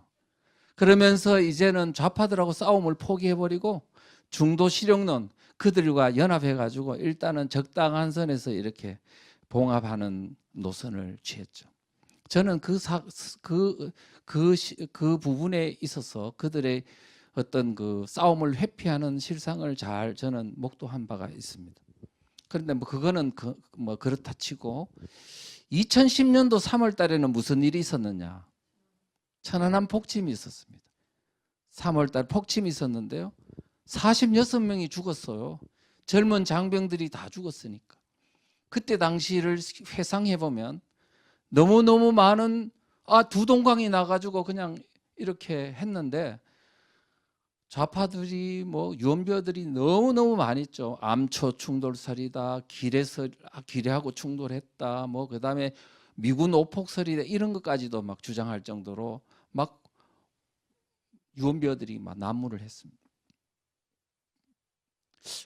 그러면서 이제는 좌파들하고 싸움을 포기해버리고 중도 실용론 그들과 연합해가지고 일단은 적당한 선에서 이렇게 봉합하는 노선을 취했죠. 저는 그 부분에 있어서 그들의 어떤 그 싸움을 회피하는 실상을 잘 저는 목도한 바가 있습니다. 그런데 뭐 그거는 뭐 그렇다 치고 2010년도 3월 달에는 무슨 일이 있었느냐? 천안함 폭침이 있었습니다. 3월 달 폭침이 있었는데요. 46명이 죽었어요. 젊은 장병들이 다 죽었으니까. 그때 당시를 회상해 보면 너무너무 많은 두동강이 나가지고 그냥 이렇게 했는데 좌파들이 뭐 유언비어들이 너무너무 많이 있죠. 암초 충돌설이다. 기뢰하고 충돌했다. 뭐 그다음에 미군 오폭설이다. 이런 것까지도 막 주장할 정도로 막 유언비어들이 막 난무를 했습니다.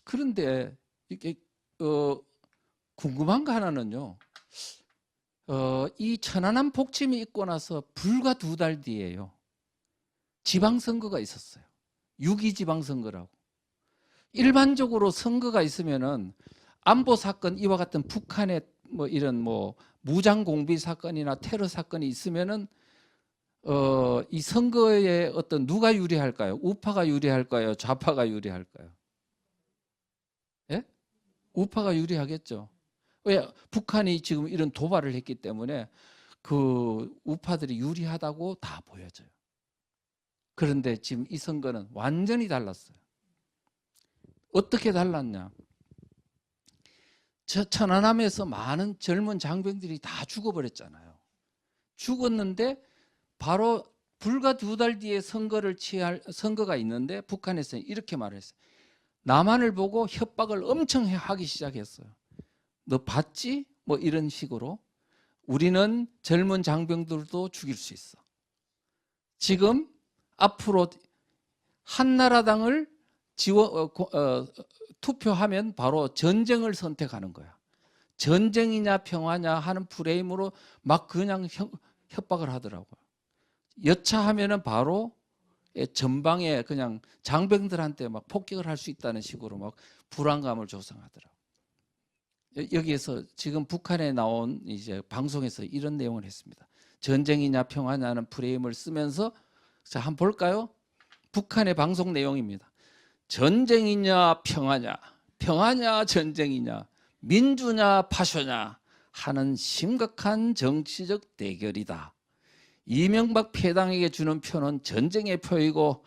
그런데 이게 궁금한 거 하나는요. 이 천안함 폭침이 있고 나서 불과 2달 뒤에요. 지방선거가 있었어요. 6.2 지방선거라고. 일반적으로 선거가 있으면은 안보 사건 이와 같은 북한의 뭐 이런 뭐 무장 공비 사건이나 테러 사건이 있으면은 이 선거에 어떤 누가 유리할까요? 우파가 유리할까요? 좌파가 유리할까요? 예? 우파가 유리하겠죠. 왜? 북한이 지금 이런 도발을 했기 때문에 그 우파들이 유리하다고 다 보여져요. 그런데 지금 이 선거는 완전히 달랐어요. 어떻게 달랐냐? 천안함에서 많은 젊은 장병들이 다 죽어버렸잖아요. 죽었는데 바로 불과 2달 뒤에 선거가 있는데 북한에서는 이렇게 말했어요. 남한을 보고 협박을 엄청 하기 시작했어요. 너 봤지? 뭐 이런 식으로 우리는 젊은 장병들도 죽일 수 있어. 지금 앞으로 한나라당을 투표하면 바로 전쟁을 선택하는 거야. 전쟁이냐 평화냐 하는 프레임으로 막 그냥 협박을 하더라고요. 여차하면은 바로 전방에 그냥 장병들한테 막 폭격을 할 수 있다는 식으로 막 불안감을 조성하더라고요. 여기에서 지금 북한에 나온 이제 방송에서 이런 내용을 했습니다. 전쟁이냐 평화냐는 프레임을 쓰면서 자, 한번 볼까요? 북한의 방송 내용입니다. 전쟁이냐 평화냐, 평화냐 전쟁이냐, 민주냐 파쇼냐 하는 심각한 정치적 대결이다. 이명박 패당에게 주는 표는 전쟁의 표이고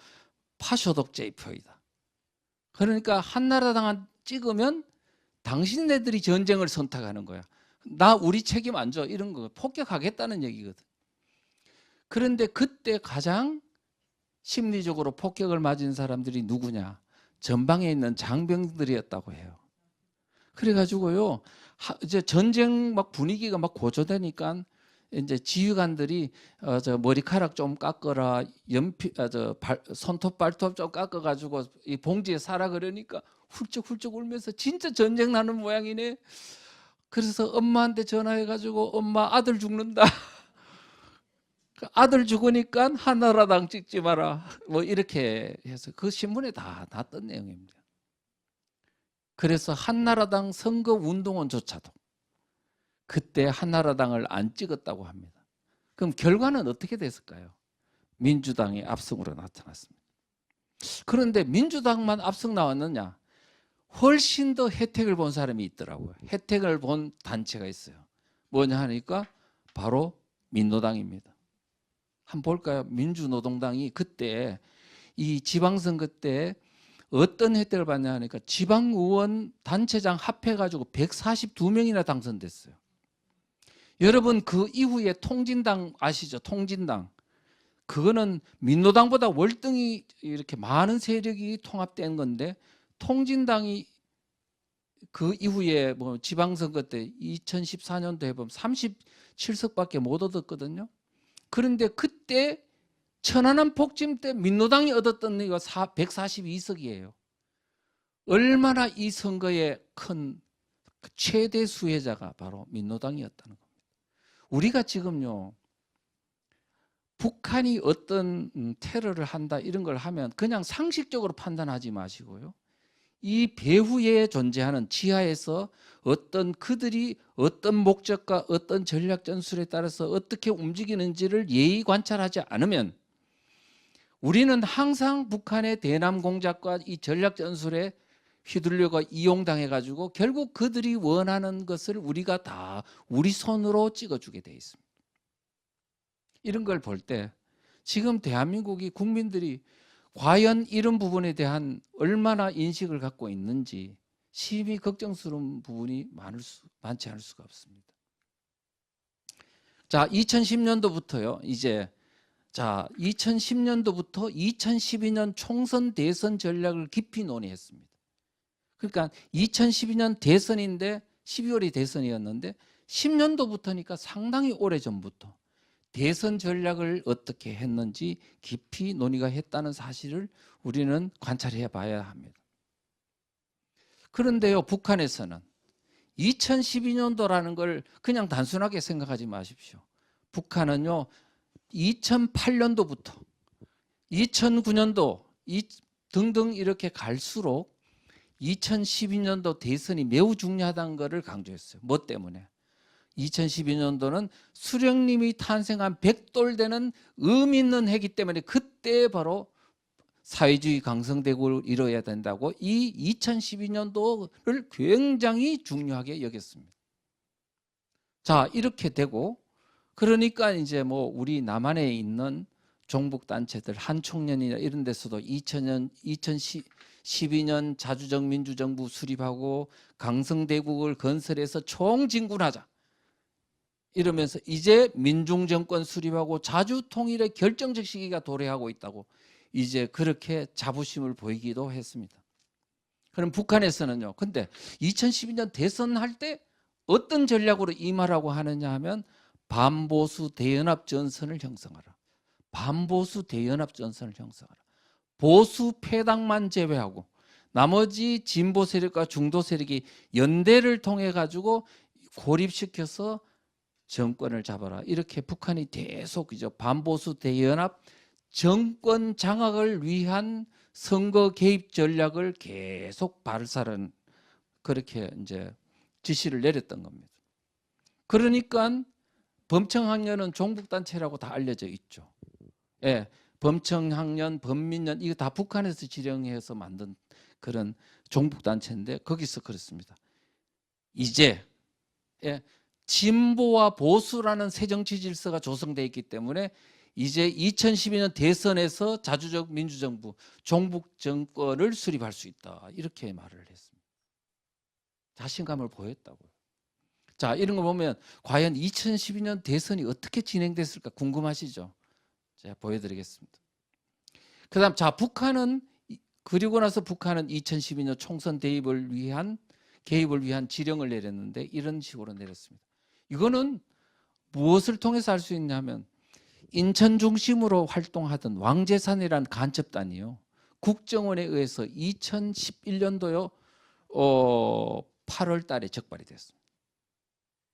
파쇼 독재의 표이다. 그러니까 한나라당 찍으면 당신네들이 전쟁을 선택하는 거야. 나 우리 책임 안 져. 이런 거 폭격하겠다는 얘기거든. 그런데 그때 가장 심리적으로 폭격을 맞은 사람들이 누구냐? 전방에 있는 장병들이었다고 해요. 그래가지고요, 이제 전쟁 막 분위기가 막 고조되니까 이제 지휘관들이 저 머리카락 좀 깎어라, 손톱 발톱 좀 깎아가지고 이 봉지에 사라 그러니까 훌쩍훌쩍 울면서 진짜 전쟁 나는 모양이네. 그래서 엄마한테 전화해가지고 엄마 아들 죽는다. 아들 죽으니까 한나라당 찍지 마라. 뭐 이렇게 해서 그 신문에 다 뜬 내용입니다. 그래서 한나라당 선거 운동원조차도 그때 한나라당을 안 찍었다고 합니다. 그럼 결과는 어떻게 됐을까요? 민주당의 압승으로 나타났습니다. 그런데 민주당만 압승 나왔느냐? 훨씬 더 혜택을 본 사람이 있더라고요. 혜택을 본 단체가 있어요. 뭐냐 하니까 바로 민노당입니다. 한번 볼까요? 민주노동당이 그때 이 지방선거 때 어떤 혜택을 받냐 하니까 지방의원 단체장 합해가지고 142명이나 당선됐어요. 여러분 그 이후에 통진당 아시죠? 통진당. 그거는 민노당보다 월등히 이렇게 많은 세력이 통합된 건데 통진당이 그 이후에 뭐 지방선거 때 2014년도 해보면 37석밖에 못 얻었거든요. 그런데 그때 천안함 폭침 때 민노당이 얻었던 이거 142석이에요. 얼마나 이 선거의 큰 최대 수혜자가 바로 민노당이었다는 겁니다. 우리가 지금요, 북한이 어떤 테러를 한다 이런 걸 하면 그냥 상식적으로 판단하지 마시고요. 이 배후에 존재하는 지하에서 어떤 그들이 어떤 목적과 어떤 전략 전술에 따라서 어떻게 움직이는지를 예의 관찰하지 않으면 우리는 항상 북한의 대남 공작과 이 전략 전술에 휘둘려가 이용당해 가지고 결국 그들이 원하는 것을 우리가 다 우리 손으로 찍어주게 돼 있습니다. 이런 걸 볼 때 지금 대한민국이 국민들이 과연 이런 부분에 대한 얼마나 인식을 갖고 있는지 심히 걱정스러운 부분이 많지 않을 수가 없습니다. 자, 2010년도부터요. 이제 2010년도부터 2012년 총선 대선 전략을 깊이 논의했습니다. 그러니까 2012년 대선인데 12월이 대선이었는데 10년도부터니까 상당히 오래전부터 대선 전략을 어떻게 했는지 깊이 논의가 했다는 사실을 우리는 관찰해 봐야 합니다. 그런데요, 북한에서는 2012년도라는 걸 그냥 단순하게 생각하지 마십시오. 북한은요, 2008년도부터 2009년도 등등 이렇게 갈수록 2012년도 대선이 매우 중요하다는 것을 강조했어요. 뭐 때문에? 2012년도는 수령님이 탄생한 100돌 되는 의미 있는 해기 때문에 그때 바로 사회주의 강성대국을 이뤄야 된다고 이 2012년도를 굉장히 중요하게 여겼습니다. 자, 이렇게 되고 그러니까 이제 뭐 우리 남한에 있는 종북 단체들 한총련이나 이런 데서도 2012년 자주적 민주정부 수립하고 강성대국을 건설해서 총진군하자 이러면서 이제 민중정권 수립하고 자주통일의 결정적 시기가 도래하고 있다고 이제 그렇게 자부심을 보이기도 했습니다. 그럼 북한에서는요. 근데 2012년 대선할 때 어떤 전략으로 임하라고 하느냐 하면 반보수 대연합 전선을 형성하라. 반보수 대연합 전선을 형성하라. 보수 패당만 제외하고 나머지 진보 세력과 중도 세력이 연대를 통해 가지고 고립시켜서 정권을 잡아라. 이렇게 북한이 계속 반보수 대연합 정권 장악을 위한 선거 개입 전략을 계속 발사는 그렇게 이제 지시를 내렸던 겁니다. 그러니까 범청학년은 종북단체라고 다 알려져 있죠. 예, 범청학년, 범민련 이거 다 북한에서 지령해서 만든 그런 종북단체인데 거기서 그렇습니다. 이제 진보와 보수라는 새 정치 질서가 조성되어 있기 때문에 이제 2012년 대선에서 자주적 민주정부, 종북 정권을 수립할 수 있다. 이렇게 말을 했습니다. 자신감을 보였다고요. 자, 이런 거 보면 과연 2012년 대선이 어떻게 진행됐을까 궁금하시죠? 제가 보여드리겠습니다. 그 다음, 자, 그리고 나서 북한은 2012년 총선 대입을 위한 개입을 위한 지령을 내렸는데 이런 식으로 내렸습니다. 이거는 무엇을 통해서 할 수 있냐면 인천 중심으로 활동하던 왕재산이라는 간첩단이요. 국정원에 의해서 2011년도요 8월 달에 적발이 됐습니다.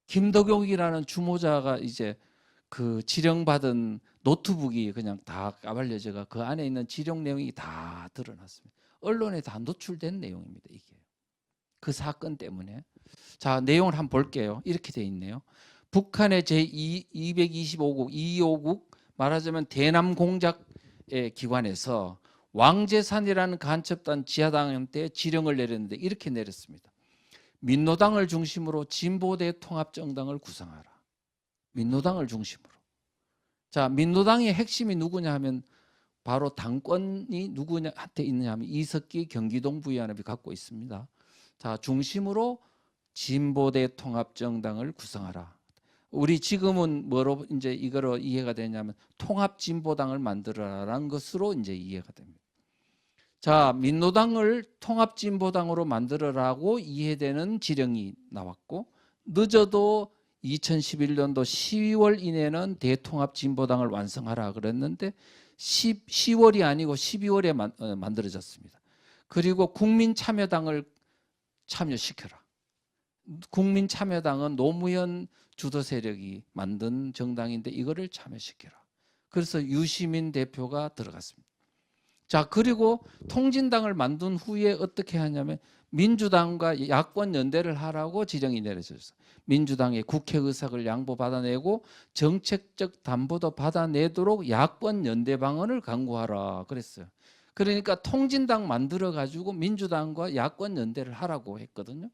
김덕용이라는 주모자가 이제 그 지령받은 노트북이 그냥 다 까발려져가 그 안에 있는 지령 내용이 다 드러났습니다. 언론에 다 노출된 내용입니다. 이게 그 사건 때문에. 자, 내용을 한번 볼게요. 이렇게 돼 있네요. 북한의 제225국 225국 말하자면 대남 공작의 기관에서 왕재산이라는 간첩단 지하당한테 지령을 내렸는데 이렇게 내렸습니다. 민노당을 중심으로 진보대 통합정당을 구성하라. 민노당을 중심으로. 자, 민노당의 핵심이 누구냐 하면 바로 당권이 누구한테 있느냐 하면 이석기 경기동 부위안협이 갖고 있습니다. 자, 중심으로 진보대 통합정당을 구성하라. 우리 지금은 뭐로 이제 이거로 이해가 되냐면 통합진보당을 만들어라라는 것으로 이제 이해가 됩니다. 자, 민노당을 통합진보당으로 만들어라고 이해되는 지령이 나왔고 늦어도 2011년도 12월 이내는 대통합진보당을 완성하라 그랬는데 10월이 아니고 12월에 만들어졌습니다. 그리고 국민참여당을 참여시켜라. 국민참여당은 노무현 주도 세력이 만든 정당인데 이거를 참여시켜라. 그래서 유시민 대표가 들어갔습니다. 자, 그리고 통진당을 만든 후에 어떻게 하냐면 민주당과 야권 연대를 하라고 지령이 내려졌어요. 민주당의 국회의석을 양보받아내고 정책적 담보도 받아내도록 야권 연대 방안을 강구하라 그랬어요. 그러니까 통진당 만들어 가지고 민주당과 야권 연대를 하라고 했거든요.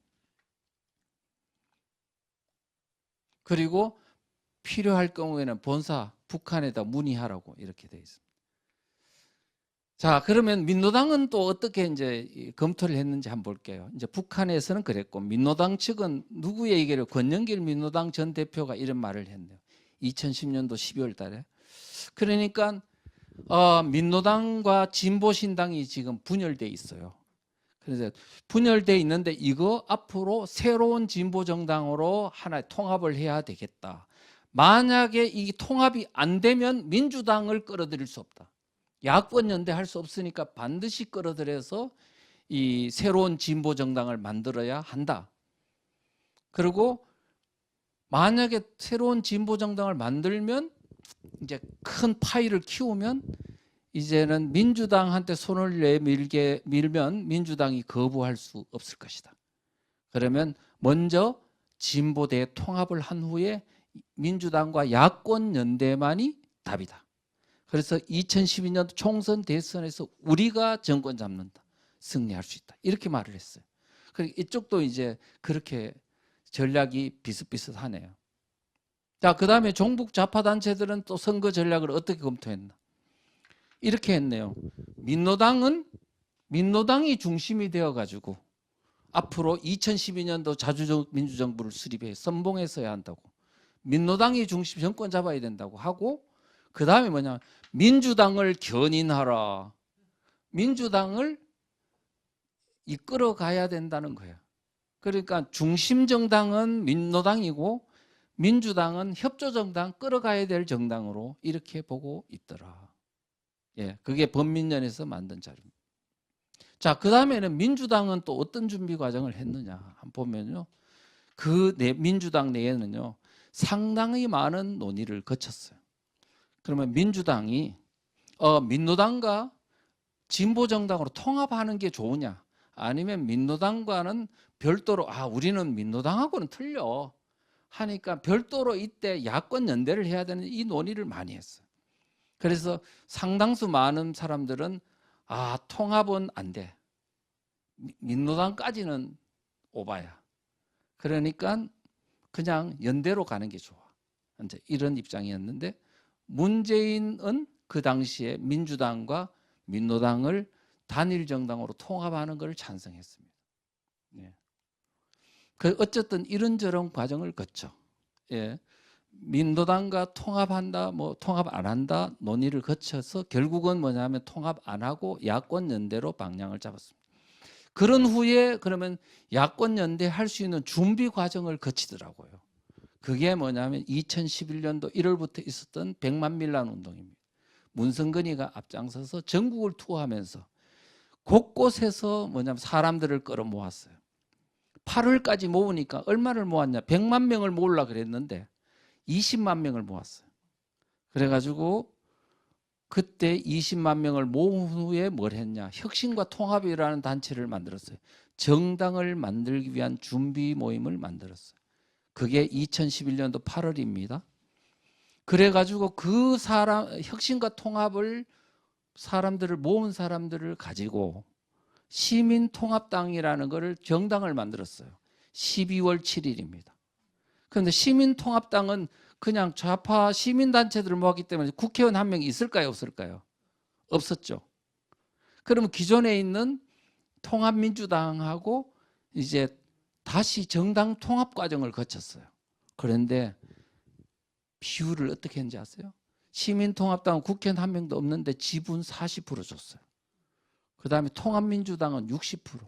그리고 필요할 경우에는 본사 북한에다 문의하라고 이렇게 돼 있습니다. 자, 그러면 민노당은 또 어떻게 이제 검토를 했는지 한번 볼게요. 이제 북한에서는 그랬고 민노당 측은 누구의 얘기를 권영길 민노당 전 대표가 이런 말을 했네요. 2010년도 12월 달에. 그러니까 민노당과 진보신당이 지금 분열돼 있어요. 그래서 분열돼 있는데 이거 앞으로 새로운 진보정당으로 하나의 통합을 해야 되겠다. 만약에 이 통합이 안 되면 민주당을 끌어들일 수 없다. 야권 연대할 수 없으니까 반드시 끌어들여서 이 새로운 진보 정당을 만들어야 한다. 그리고 만약에 새로운 진보 정당을 만들면 이제 큰 파이를 키우면 이제는 민주당한테 손을 밀면 민주당이 거부할 수 없을 것이다. 그러면 먼저 진보대 통합을 한 후에 민주당과 야권 연대만이 답이다. 그래서 2012년 총선 대선에서 우리가 정권 잡는다. 승리할 수 있다. 이렇게 말을 했어요. 그리고 이쪽도 이제 그렇게 전략이 비슷비슷하네요. 자, 그 다음에 종북 좌파단체들은 또 선거 전략을 어떻게 검토했나. 이렇게 했네요. 민노당이 중심이 되어가지고 앞으로 2012년도 자주민주정부를 수립해 선봉했어야 한다고. 민노당이 중심 정권 잡아야 된다고 하고 그 다음에 뭐냐 민주당을 견인하라. 민주당을 이끌어 가야 된다는 거예요. 그러니까 중심 정당은 민노당이고 민주당은 협조정당 끌어가야 될 정당으로 이렇게 보고 있더라. 예, 그게 범민련에서 만든 자료입니다. 자, 그 다음에는 민주당은 또 어떤 준비 과정을 했느냐 한번 보면요. 민주당 내에는요 상당히 많은 논의를 거쳤어요. 그러면 민주당이 민노당과 진보정당으로 통합하는 게 좋으냐 아니면 민노당과는 별도로 우리는 민노당하고는 틀려 하니까 별도로 이때 야권 연대를 해야 되는 이 논의를 많이 했어요. 그래서 상당수 많은 사람들은 통합은 안 돼. 민노당까지는 오바야. 그러니까 그냥 연대로 가는 게 좋아. 이제 이런 입장이었는데 문재인은 그 당시에 민주당과 민노당을 단일 정당으로 통합하는 것을 찬성했습니다. 예. 어쨌든 이런저런 과정을 거쳐. 예. 민노당과 통합한다, 통합 안 한다 논의를 거쳐서 결국은 뭐냐면 통합 안 하고 야권 연대로 방향을 잡았습니다. 그런 후에 그러면 야권 연대할 수 있는 준비 과정을 거치더라고요. 그게 뭐냐면 2011년도 1월부터 있었던 100만 밀란 운동입니다. 문성근이가 앞장서서 전국을 투어하면서 곳곳에서 뭐냐면 사람들을 끌어모았어요. 8월까지 모으니까 얼마를 모았냐? 100만 명을 모으려고 그랬는데 20만 명을 모았어요. 그래가지고 그때 20만 명을 모은 후에 뭘 했냐? 혁신과 통합이라는 단체를 만들었어요. 정당을 만들기 위한 준비 모임을 만들었어요. 그게 2011년도 8월입니다. 그래가지고 그 사람, 혁신과 통합을 사람들을 모은 사람들을 가지고 시민통합당이라는 것을 정당을 만들었어요. 12월 7일입니다. 그런데 시민통합당은 그냥 좌파 시민단체들을 모았기 때문에 국회의원 한 명이 있을까요? 없을까요? 없었죠. 그러면 기존에 있는 통합민주당하고 이제 다시 정당 통합 과정을 거쳤어요. 그런데 비율을 어떻게 했는지 아세요? 시민통합당은 국회의원 한 명도 없는데 지분 40% 줬어요. 그 다음에 통합민주당은 60%.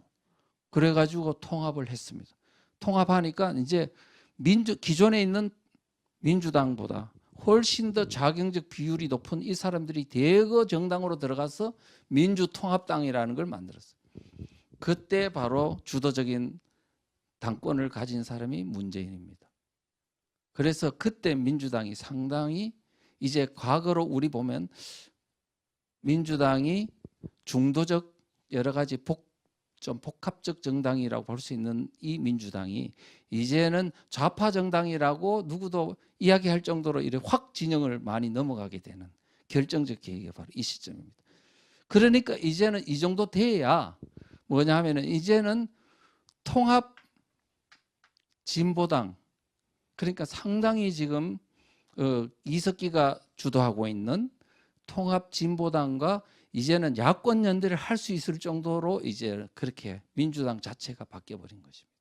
그래가지고 통합을 했습니다. 통합하니까 이제 기존에 있는 민주당보다 훨씬 더 자경적 비율이 높은 이 사람들이 대거 정당으로 들어가서 민주통합당이라는 걸 만들었어요. 그때 바로 주도적인 당권을 가진 사람이 문재인입니다. 그래서 그때 민주당이 상당히 이제 과거로 우리 보면 민주당이 중도적 여러 가지 좀 복합적 정당이라고 볼 수 있는 이 민주당이 이제는 좌파 정당이라고 누구도 이야기할 정도로 이렇게 확 진영을 많이 넘어가게 되는 결정적 계기가 바로 이 시점입니다. 그러니까 이제는 이 정도 돼야 뭐냐 하면은 이제는 통합 진보당, 그러니까 상당히 지금 이석기가 주도하고 있는 통합 진보당과 이제는 야권 연대를 할 수 있을 정도로 이제 그렇게 민주당 자체가 바뀌어 버린 것입니다.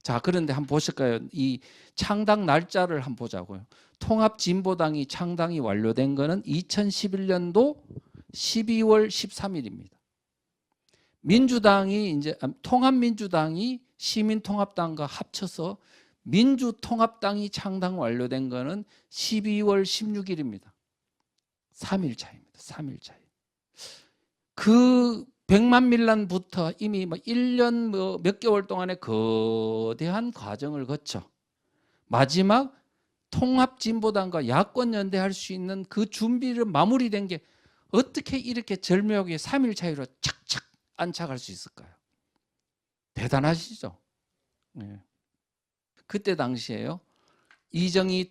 자, 그런데 한번 보실까요? 이 창당 날짜를 한번 보자고요. 통합 진보당이 창당이 완료된 거는 2011년도 12월 13일입니다. 민주당이 이제 통합민주당이 시민통합당과 합쳐서 민주통합당이 창당 완료된 거는 12월 16일입니다. 3일 차입니다. 3일 차이. 그 100만 밀란부터 이미 1년 몇 개월 동안의 거대한 과정을 거쳐 마지막 통합진보당과 야권 연대할 수 있는 그 준비를 마무리된 게 어떻게 이렇게 절묘하게 3일 차이로 착착 안착할 수 있을까요? 대단하시죠? 네. 그때 당시에요. 이정희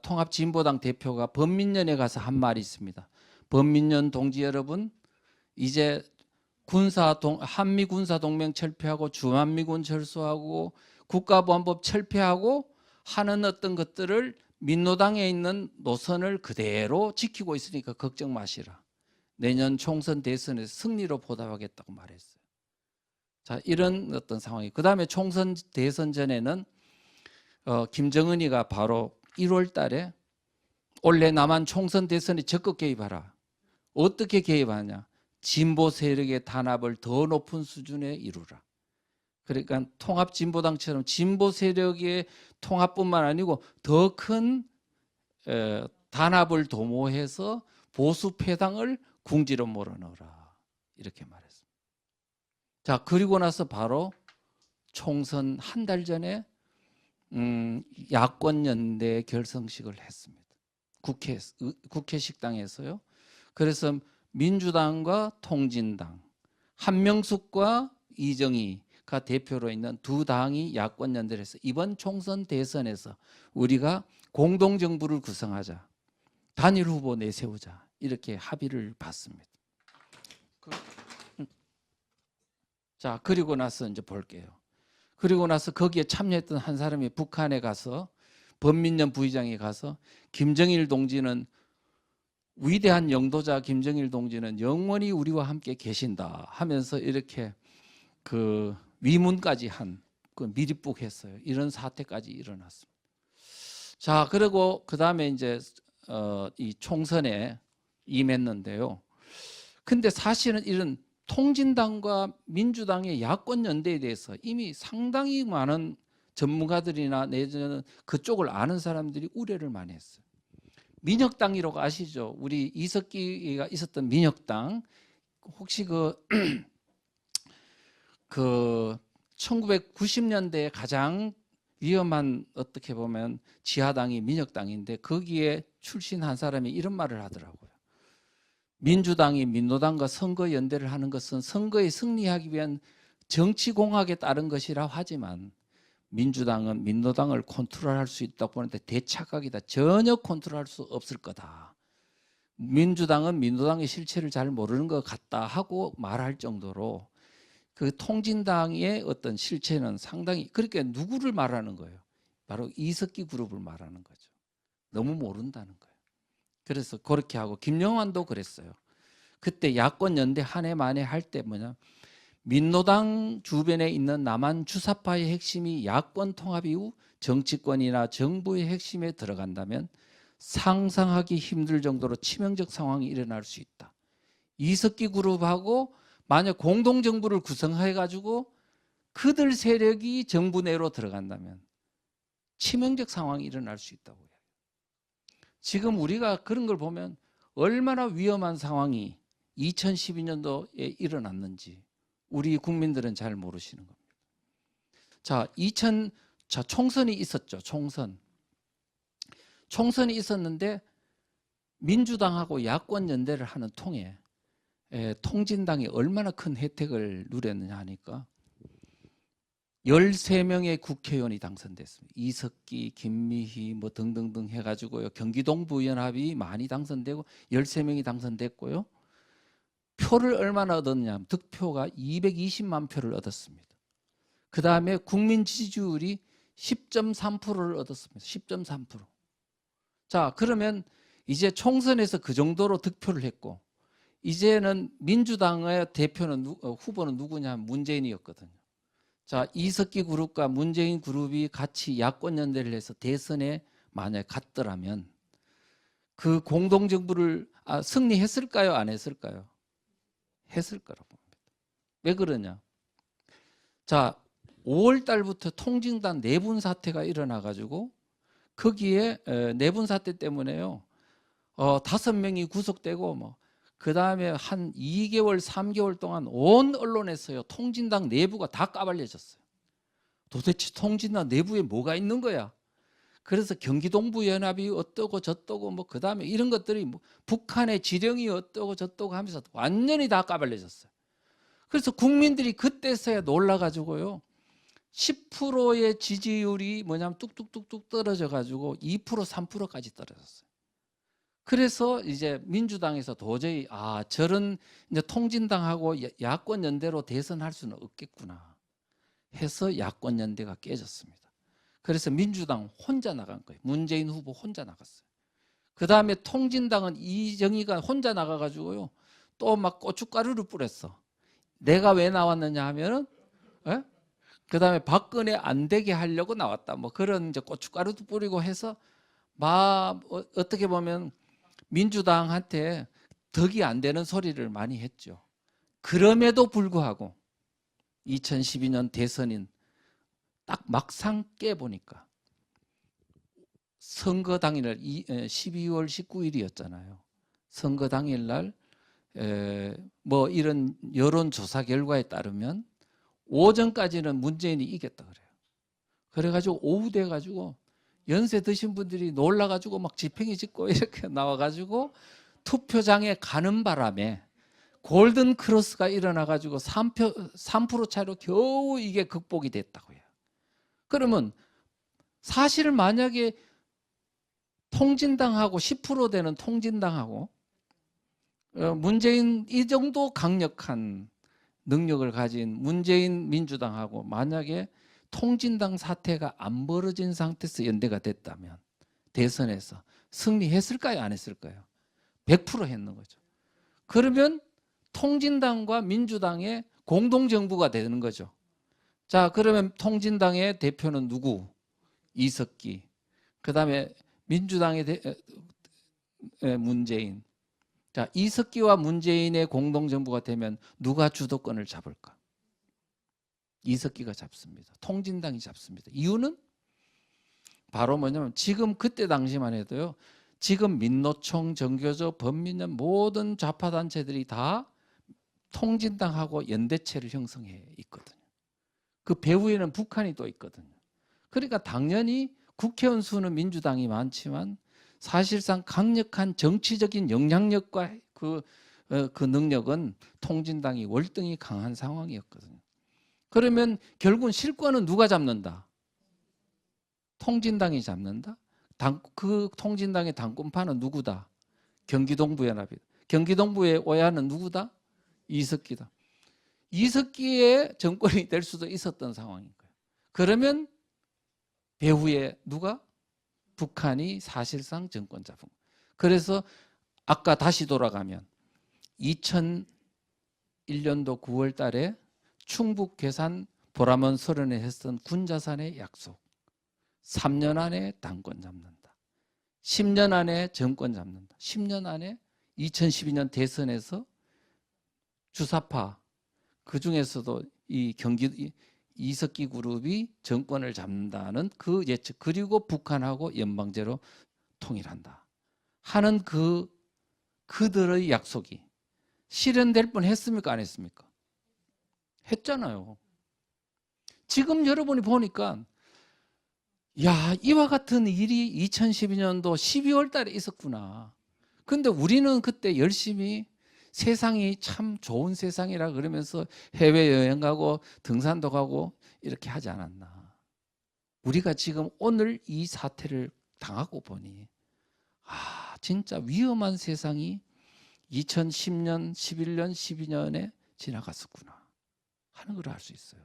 통합진보당 대표가 범민련에 가서 한 말이 있습니다. 범민련 동지 여러분, 이제 한미 군사 동맹 철폐하고 주한미군 철수하고 국가보안법 철폐하고 하는 어떤 것들을 민노당에 있는 노선을 그대로 지키고 있으니까 걱정 마시라. 내년 총선 대선에서 승리로 보답하겠다고 말했어요. 자, 이런 어떤 상황이. 그다음에 총선 대선 전에는 김정은이가 바로 1월 달에 올해 남한 총선 대선에 적극 개입하라. 어떻게 개입하냐? 진보 세력의 단합을 더 높은 수준에 이루라. 그러니까 통합진보당처럼 진보 세력의 통합뿐만 아니고 더 큰 단합을 도모해서 보수패당을 궁지로 몰아넣어라. 이렇게 말했습니다. 자, 그리고 나서 바로 총선 한 달 전에 야권연대 결성식을 했습니다. 국회 식당에서요. 그래서 민주당과 통진당, 한명숙과 이정희가 대표로 있는 두 당이 야권 연대를 해서 이번 총선 대선에서 우리가 공동정부를 구성하자, 단일 후보 내세우자 이렇게 합의를 봤습니다. 자, 그리고 나서 이제 볼게요. 그리고 나서 거기에 참여했던 한 사람이 북한에 가서 범민련 부의장에 가서 김정일 동지는 위대한 영도자 김정일 동지는 영원히 우리와 함께 계신다 하면서 이렇게 그 위문까지 한 그 미립북했어요. 이런 사태까지 일어났습니다. 자, 그리고 그 다음에 이제 이 총선에 임했는데요. 근데 사실은 이런 통진당과 민주당의 야권 연대에 대해서 이미 상당히 많은 전문가들이나 내지는 그쪽을 아는 사람들이 우려를 많이 했어요. 민혁당이라고 아시죠? 우리 이석기가 있었던 민혁당. 혹시 그 1990년대에 가장 위험한 어떻게 보면 지하당이 민혁당인데 거기에 출신한 사람이 이런 말을 하더라고요. 민주당이 민노당과 선거 연대를 하는 것은 선거에 승리하기 위한 정치공학에 따른 것이라 하지만 민주당은 민노당을 컨트롤할 수 있다고 보는데 대착각이다. 전혀 컨트롤할 수 없을 거다. 민주당은 민노당의 실체를 잘 모르는 것 같다 하고 말할 정도로 그 통진당의 어떤 실체는 상당히, 그렇게 누구를 말하는 거예요? 바로 이석기 그룹을 말하는 거죠. 너무 모른다는 거예요. 그래서 그렇게 하고 김영환도 그랬어요. 그때 야권 연대 한 해 만에 할 때 민노당 주변에 있는 남한 주사파의 핵심이 야권 통합 이후 정치권이나 정부의 핵심에 들어간다면 상상하기 힘들 정도로 치명적 상황이 일어날 수 있다. 이석기 그룹하고 만약 공동정부를 구성해가지고 그들 세력이 정부 내로 들어간다면 치명적 상황이 일어날 수 있다고 해요. 지금 우리가 그런 걸 보면 얼마나 위험한 상황이 2012년도에 일어났는지 우리 국민들은 잘 모르시는 겁니다. 자, 총선이 있었죠. 총선이 있었는데 민주당하고 야권 연대를 하는 통에 통진당이 얼마나 큰 혜택을 누렸느냐 하니까 13명의 국회의원이 당선됐습니다. 이석기, 김미희 뭐 등등등 해가지고요. 경기동부연합이 많이 당선되고 13명이 당선됐고요. 표를 얼마나 얻었냐 하면 득표가 220만 표를 얻었습니다. 그 다음에 국민 지지율이 10.3%를 얻었습니다. 10.3%. 자, 그러면 이제 총선에서 그 정도로 득표를 했고 이제는 민주당의 후보는 누구냐 하면 문재인이었거든요. 자, 이석기 그룹과 문재인 그룹이 같이 야권 연대를 해서 대선에 만약 갔더라면 그 공동정부를 승리했을까요? 안 했을까요? 했을 거라고 봅니다. 왜 그러냐? 자, 5월 달부터 통진당 내분 사태가 일어나 가지고 거기에 내분 사태 때문에요. 5명이 구속되고 그 다음에 한 2개월, 3개월 동안 온 언론에서요, 통진당 내부가 다 까발려졌어요. 도대체 통진당 내부에 뭐가 있는 거야? 그래서 경기동부연합이 어떠고 저떠고 그 다음에 이런 것들이 북한의 지령이 어떠고 저떠고 하면서 완전히 다 까발려졌어요. 그래서 국민들이 그때서야 놀라가지고요, 10%의 지지율이 뭐냐면 뚝뚝뚝뚝 떨어져가지고 2%, 3%까지 떨어졌어요. 그래서 이제 민주당에서 도저히 저런 이제 통진당하고 야권 연대로 대선할 수는 없겠구나 해서 야권 연대가 깨졌습니다. 그래서 민주당 혼자 나간 거예요. 문재인 후보 혼자 나갔어요. 그 다음에 통진당은 이정희가 혼자 나가가지고요, 또 막 고춧가루를 뿌렸어. 내가 왜 나왔느냐 하면은, 그 다음에 박근혜 안 되게 하려고 나왔다. 그런 이제 고춧가루도 뿌리고 해서 어떻게 보면 민주당한테 덕이 안 되는 소리를 많이 했죠. 그럼에도 불구하고 2012년 대선인 딱 막상 깨보니까 선거 당일날 12월 19일이었잖아요. 선거 당일날 이런 여론조사 결과에 따르면 오전까지는 문재인이 이겼다 그래요. 그래가지고 오후 돼가지고 연세 드신 분들이 놀라가지고 막 지팽이 짚고 이렇게 나와가지고 투표장에 가는 바람에 골든 크로스가 일어나가지고 3% 차로 겨우 이게 극복이 됐다고 해요. 그러면 사실은 만약에 통진당하고 10% 되는 통진당하고 문재인 이 정도 강력한 능력을 가진 문재인 민주당하고 만약에 통진당 사태가 안 벌어진 상태에서 연대가 됐다면 대선에서 승리했을까요? 안 했을까요? 100% 했는 거죠. 그러면 통진당과 민주당의 공동정부가 되는 거죠. 자, 그러면 통진당의 대표는 누구? 이석기. 그 다음에 민주당의 문재인. 자, 이석기와 문재인의 공동정부가 되면 누가 주도권을 잡을까? 이석기가 잡습니다. 통진당이 잡습니다. 이유는 바로 뭐냐면 지금 그때 당시만 해도요. 지금 민노총, 정교조, 범민련 모든 좌파 단체들이 다 통진당하고 연대체를 형성해 있거든요. 그 배후에는 북한이 또 있거든요. 그러니까 당연히 국회의원 수는 민주당이 많지만 사실상 강력한 정치적인 영향력과 그 능력은 통진당이 월등히 강한 상황이었거든요. 그러면 결국은 실권은 누가 잡는다? 통진당이 잡는다? 그 통진당의 당권파는 누구다? 경기동부연합이다. 경기동부의 오야는 누구다? 이석기다. 이석기의 정권이 될 수도 있었던 상황인 거예요. 그러면 배후에 누가? 북한이 사실상 정권 잡은 거예요. 그래서 아까 다시 돌아가면 2001년도 9월 달에 충북 괴산 보라먼 설원에 했던 군자산의 약속. 3년 안에 당권 잡는다. 10년 안에 정권 잡는다. 10년 안에 2012년 대선에서 주사파 그중에서도 이 경기 이석기 그룹이 정권을 잡는다는 그 예측, 그리고 북한하고 연방제로 통일한다 하는 그들의 약속이 실현될 뻔했습니까? 안 했습니까? 했잖아요. 지금 여러분이 보니까 야, 이와 같은 일이 2012년도 12월 달에 있었구나. 근데 우리는 그때 열심히 세상이 참 좋은 세상이라 그러면서 해외여행 가고 등산도 가고 이렇게 하지 않았나. 우리가 지금 오늘 이 사태를 당하고 보니 진짜 위험한 세상이 2010년, 11년, 12년에 지나갔었구나 하는 걸 알 수 있어요.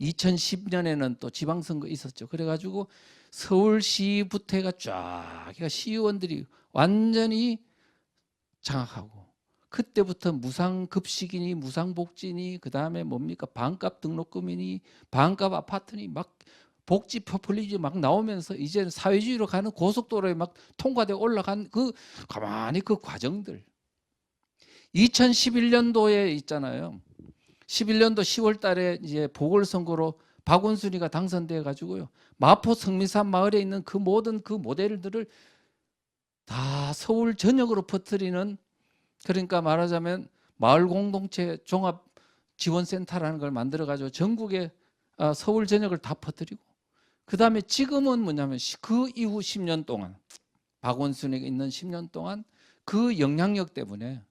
2010년에는 또 지방선거 있었죠. 그래가지고 서울시부터 해가 쫙, 그러니까 시의원들이 완전히 장악하고, 그때부터 무상급식이니 무상복지니 그다음에 뭡니까 반값 등록금이니 반값 아파트니 막 복지 포퓰리즘 막 나오면서 이제는 사회주의로 가는 고속도로에 막 통과되어 올라간 가만히 그 과정들. 2011년도에 있잖아요. 11년도 10월 달에 이제 보궐선거로 박원순이가 당선돼 가지고요. 마포 성미산 마을에 있는 그 모든 그 모델들을 다 서울 전역으로 퍼뜨리는, 그러니까 말하자면 마을 공동체 종합 지원센터라는 걸 만들어 가지고 전국에 서울 전역을 다 퍼뜨리고, 그다음에 지금은 뭐냐면 그 이후 10년 동안 박원순이가 있는 10년 동안 그 영향력 때문에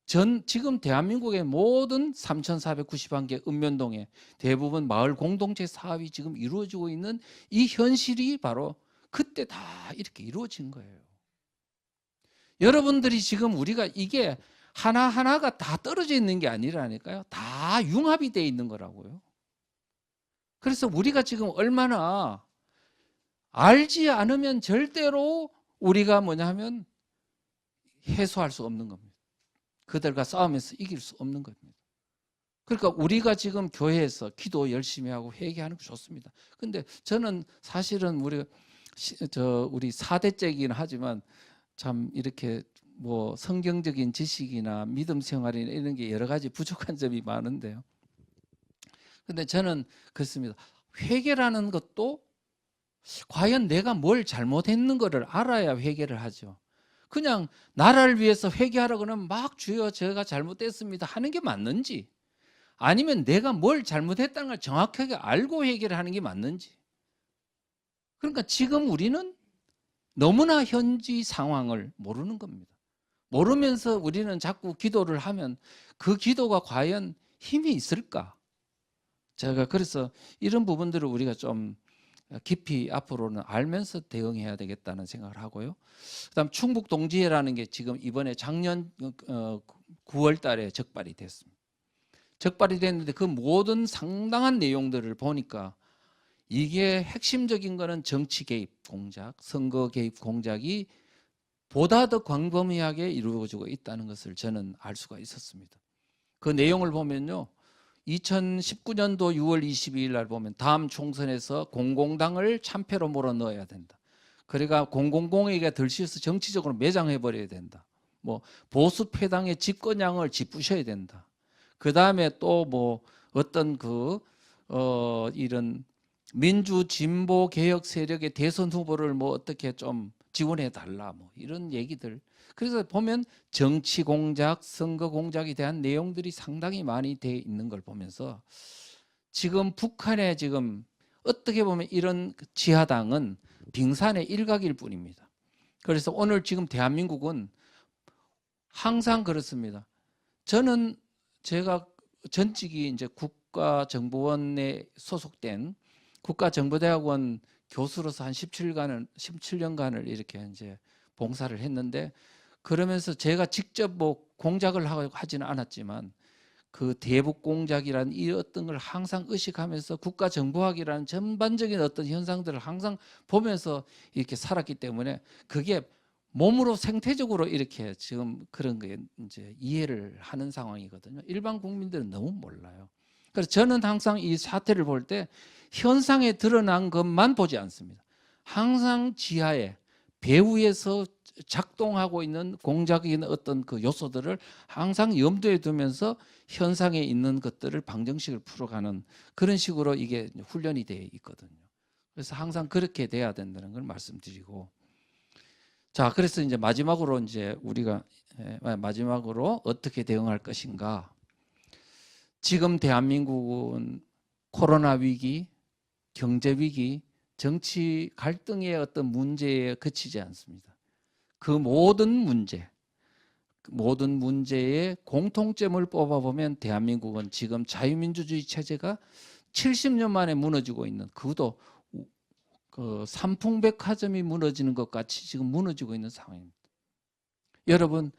지금 대한민국의 모든 3,491개 읍면동에 대부분 마을 공동체 사업이 지금 이루어지고 있는 이 현실이 바로 그때 다 이렇게 이루어진 거예요. 여러분들이 지금 우리가 이게 하나하나가 다 떨어져 있는 게 아니라니까요. 다 융합이 돼 있는 거라고요. 그래서 우리가 지금 얼마나 알지 않으면 절대로 우리가 뭐냐 하면 해소할 수 없는 겁니다. 그들과 싸우면서 이길 수 없는 겁니다. 그러니까 우리가 지금 교회에서 기도 열심히 하고 회개하는 거 좋습니다. 근데 저는 사실은 우리 4대째이긴 하지만 참 이렇게 뭐 성경적인 지식이나 믿음 생활이나 이런 게 여러 가지 부족한 점이 많은데요. 근데 저는 그렇습니다. 회개라는 것도 과연 내가 뭘 잘못했는 거를 알아야 회개를 하죠. 그냥 나라를 위해서 회개하라 그러면 막 주여 제가 잘못했습니다 하는 게 맞는지, 아니면 내가 뭘 잘못했다는 걸 정확하게 알고 회개를 하는 게 맞는지. 그러니까 지금 우리는 너무나 현지 상황을 모르는 겁니다. 모르면서 우리는 자꾸 기도를 하면 그 기도가 과연 힘이 있을까? 제가 그래서 이런 부분들을 우리가 좀 깊이 앞으로는 알면서 대응해야 되겠다는 생각을 하고요. 그다음 충북 동지회라는 게 지금 이번에 작년 9월 달에 적발이 됐습니다. 적발이 됐는데 그 모든 상당한 내용들을 보니까 이게 핵심적인 거는 정치 개입 공작, 선거 개입 공작이 보다 더 광범위하게 이루어지고 있다는 것을 저는 알 수가 있었습니다. 그 내용을 보면요. 2019년도 6월 22일 날 보면 다음 총선에서 공공당을 참패로 몰아 넣어야 된다. 그러니까 공공공에게 덜 씌워서 정치적으로 매장해 버려야 된다. 뭐 보수 패당의 집권양을 짚으셔야 된다. 그 다음에 또 뭐 어떤 이런 민주 진보 개혁 세력의 대선 후보를 뭐 어떻게 좀 지원해 달라 뭐 이런 얘기들. 그래서 보면 정치 공작, 선거 공작에 대한 내용들이 상당히 많이 돼 있는 걸 보면서 지금 북한의 지금 어떻게 보면 이런 지하당은 빙산의 일각일 뿐입니다. 그래서 오늘 지금 대한민국은 항상 그렇습니다. 저는 제가 전직이 이제 국가정보원에 소속된 국가정보대학원 교수로서 한 17년간을 이렇게 이제 봉사를 했는데, 그러면서 제가 직접 뭐 공작을 하지는 않았지만 그 대북 공작이라는 이 어떤 걸 항상 의식하면서 국가정보학이라는 전반적인 어떤 현상들을 항상 보면서 이렇게 살았기 때문에 그게 몸으로 생태적으로 이렇게 지금 그런 게 이제 이해를 하는 상황이거든요. 일반 국민들은 너무 몰라요. 그래서 저는 항상 이 사태를 볼 때 현상에 드러난 것만 보지 않습니다. 항상 지하에 배후에서 작동하고 있는 공작적인 어떤 그 요소들을 항상 염두에 두면서 현상에 있는 것들을 방정식을 풀어가는 그런 식으로 이게 훈련이 되어 있거든요. 그래서 항상 그렇게 돼야 된다는 걸 말씀드리고, 자, 그래서 이제 마지막으로 이제 우리가 마지막으로 어떻게 대응할 것인가. 지금 대한민국은 코로나 위기, 경제 위기, 정치 갈등의 어떤 문제에 그치지 않습니다. 그 모든 문제의 공통점을 뽑아보면 대한민국은 지금 자유민주주의 체제가 70년 만에 무너지고 있는, 그것도 그 삼풍백화점이 무너지는 것 같이 지금 무너지고 있는 상황입니다. 여러분,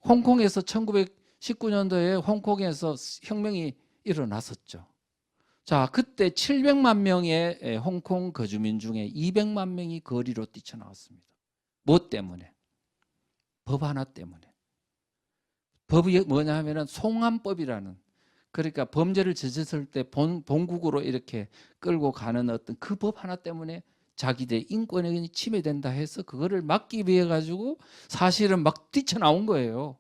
홍콩에서 1919년도에 홍콩에서 혁명이 일어났었죠. 자, 그때 700만 명의 홍콩 거주민 중에 200만 명이 거리로 뛰쳐나왔습니다. 뭐 때문에? 법 하나 때문에. 법이 뭐냐 하면은 송환법이라는, 그러니까 범죄를 저질렀을 때 본국으로 이렇게 끌고 가는 어떤 그 법 하나 때문에 자기들의 인권이 침해된다 해서 그거를 막기 위해 가지고 사실은 막 뛰쳐나온 거예요.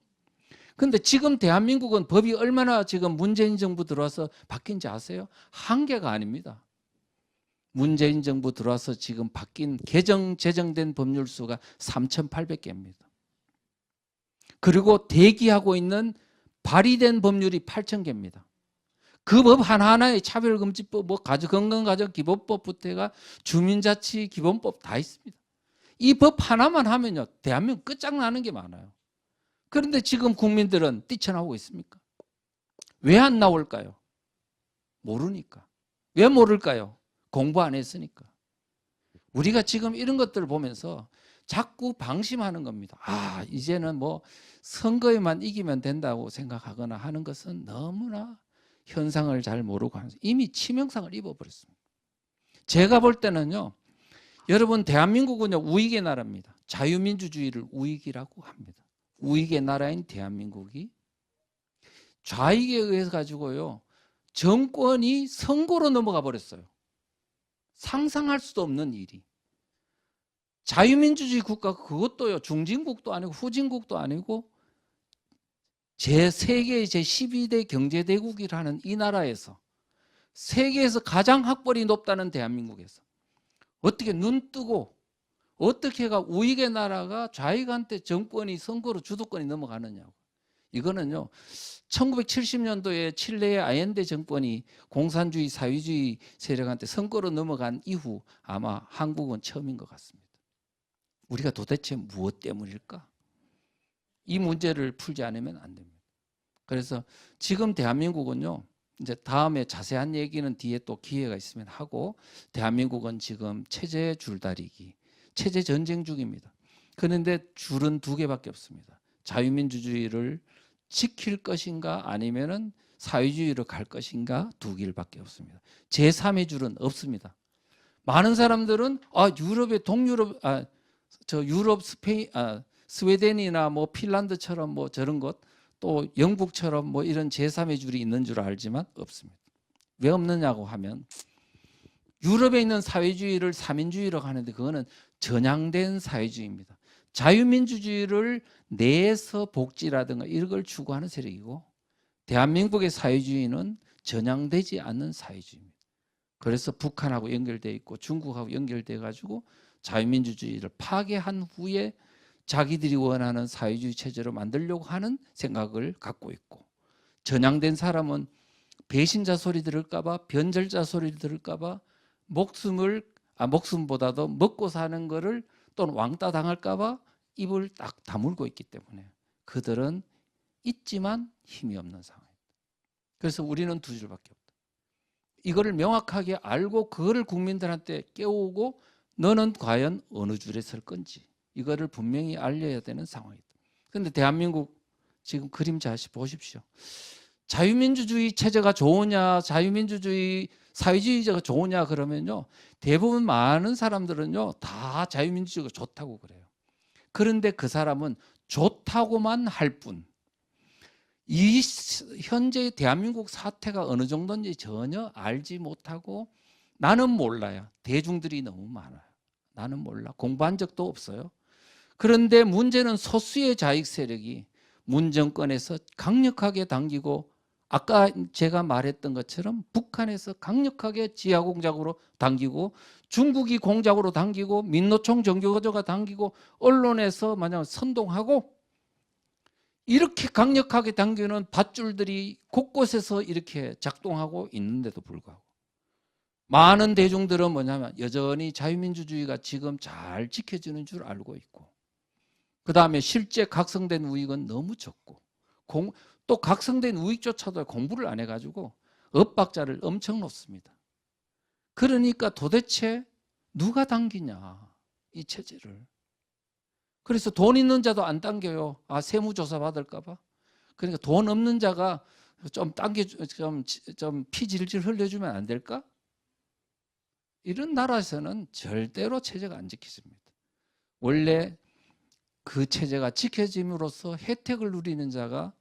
근데 지금 대한민국은 법이 얼마나 지금 문재인 정부 들어와서 바뀐지 아세요? 한 개가 아닙니다. 문재인 정부 들어와서 지금 바뀐 제정된 법률 수가 3,800개입니다. 그리고 대기하고 있는 발의된 법률이 8,000개입니다. 그 법 하나하나에 차별금지법, 뭐 건강가정기본법부터 해가 주민자치기본법 다 있습니다. 이 법 하나만 하면요, 대한민국 끝장나는 게 많아요. 그런데 지금 국민들은 뛰쳐나오고 있습니까? 왜 안 나올까요? 모르니까. 왜 모를까요? 공부 안 했으니까. 우리가 지금 이런 것들을 보면서 자꾸 방심하는 겁니다. 아, 이제는 뭐 선거에만 이기면 된다고 생각하거나 하는 것은 너무나 현상을 잘 모르고 하면서 이미 치명상을 입어버렸습니다. 제가 볼 때는요, 여러분, 대한민국은요, 우익의 나라입니다. 자유민주주의를 우익이라고 합니다. 우익의 나라인 대한민국이 좌익에 의해서 가지고요, 정권이 선거로 넘어가 버렸어요. 상상할 수도 없는 일이. 자유민주주의 국가, 그것도요, 중진국도 아니고 후진국도 아니고 세계의 제12대 경제대국이라는 이 나라에서, 세계에서 가장 학벌이 높다는 대한민국에서 어떻게 눈 뜨고 어떻게 우익의 나라가 좌익한테 정권이 선거로 주도권이 넘어가느냐고. 이거는요, 1970년도에 칠레의 아옌데 정권이 공산주의 사회주의 세력한테 선거로 넘어간 이후 아마 한국은 처음인 것 같습니다. 우리가 도대체 무엇 때문일까? 이 문제를 풀지 않으면 안 됩니다. 그래서 지금 대한민국은요, 이제 다음에 자세한 얘기는 뒤에 또 기회가 있으면 하고, 대한민국은 지금 체제 줄다리기, 체제 전쟁 중입니다. 그런데 줄은 두 개밖에 없습니다. 자유민주주의를 지킬 것인가 아니면은 사회주의로 갈 것인가, 두 길밖에 없습니다. 제3의 줄은 없습니다. 많은 사람들은 유럽의 유럽 스웨덴이나 뭐 핀란드처럼 뭐 저런 것, 또 영국처럼 뭐 이런 제3의 줄이 있는 줄 알지만 없습니다. 왜 없느냐고 하면, 유럽에 있는 사회주의를 3인주의라고 하는데 그거는 전향된 사회주의입니다. 자유민주주의를 내에서 복지라든가 이런 걸 추구하는 세력이고, 대한민국의 사회주의는 전향되지 않는 사회주의입니다. 그래서 북한하고 연결되어 있고 중국하고 연결돼 가지고 자유민주주의를 파괴한 후에 자기들이 원하는 사회주의 체제로 만들려고 하는 생각을 갖고 있고, 전향된 사람은 배신자 소리 들을까 봐, 변절자 소리 들을까 봐 목숨보다도 먹고 사는 거를 또는 왕따 당할까 봐 입을 딱 다물고 있기 때문에 그들은 있지만 힘이 없는 상황입니다. 그래서 우리는 두 줄밖에 없다. 이거를 명확하게 알고 그거를 국민들한테 깨우고 너는 과연 어느 줄에 설 건지 이거를 분명히 알려야 되는 상황이다. 그런데 대한민국 지금 그림 잘 보십시오. 자유민주주의 체제가 좋으냐, 자유민주주의 사회주의제가 좋으냐 그러면요, 대부분 많은 사람들은요 다 자유민주주의가 좋다고 그래요. 그런데 그 사람은 좋다고만 할 뿐, 이 현재 대한민국 사태가 어느 정도인지 전혀 알지 못하고 나는 몰라요. 대중들이 너무 많아요. 나는 몰라. 공부한 적도 없어요. 그런데 문제는 소수의 자익 세력이 문정권에서 강력하게 당기고, 아까 제가 말했던 것처럼 북한에서 강력하게 지하 공작으로 당기고, 중국이 공작으로 당기고, 민노총 정교조가 당기고, 언론에서 만약 선동하고, 이렇게 강력하게 당기는 밧줄들이 곳곳에서 이렇게 작동하고 있는데도 불구하고 많은 대중들은 뭐냐면 여전히 자유민주주의가 지금 잘 지켜지는 줄 알고 있고, 그 다음에 실제 각성된 우익은 너무 적고, 또 각성된 우익조차도 공부를 안 해가지고 엇박자를 엄청 놓습니다. 그러니까 도대체 누가 당기냐 이 체제를. 그래서 돈 있는 자도 안 당겨요. 세무조사 받을까 봐. 그러니까 돈 없는 자가 좀 좀 피질질 흘려주면 안 될까? 이런 나라에서는 절대로 체제가 안 지켜집니다. 원래 그 체제가 지켜짐으로써 혜택을 누리는 자가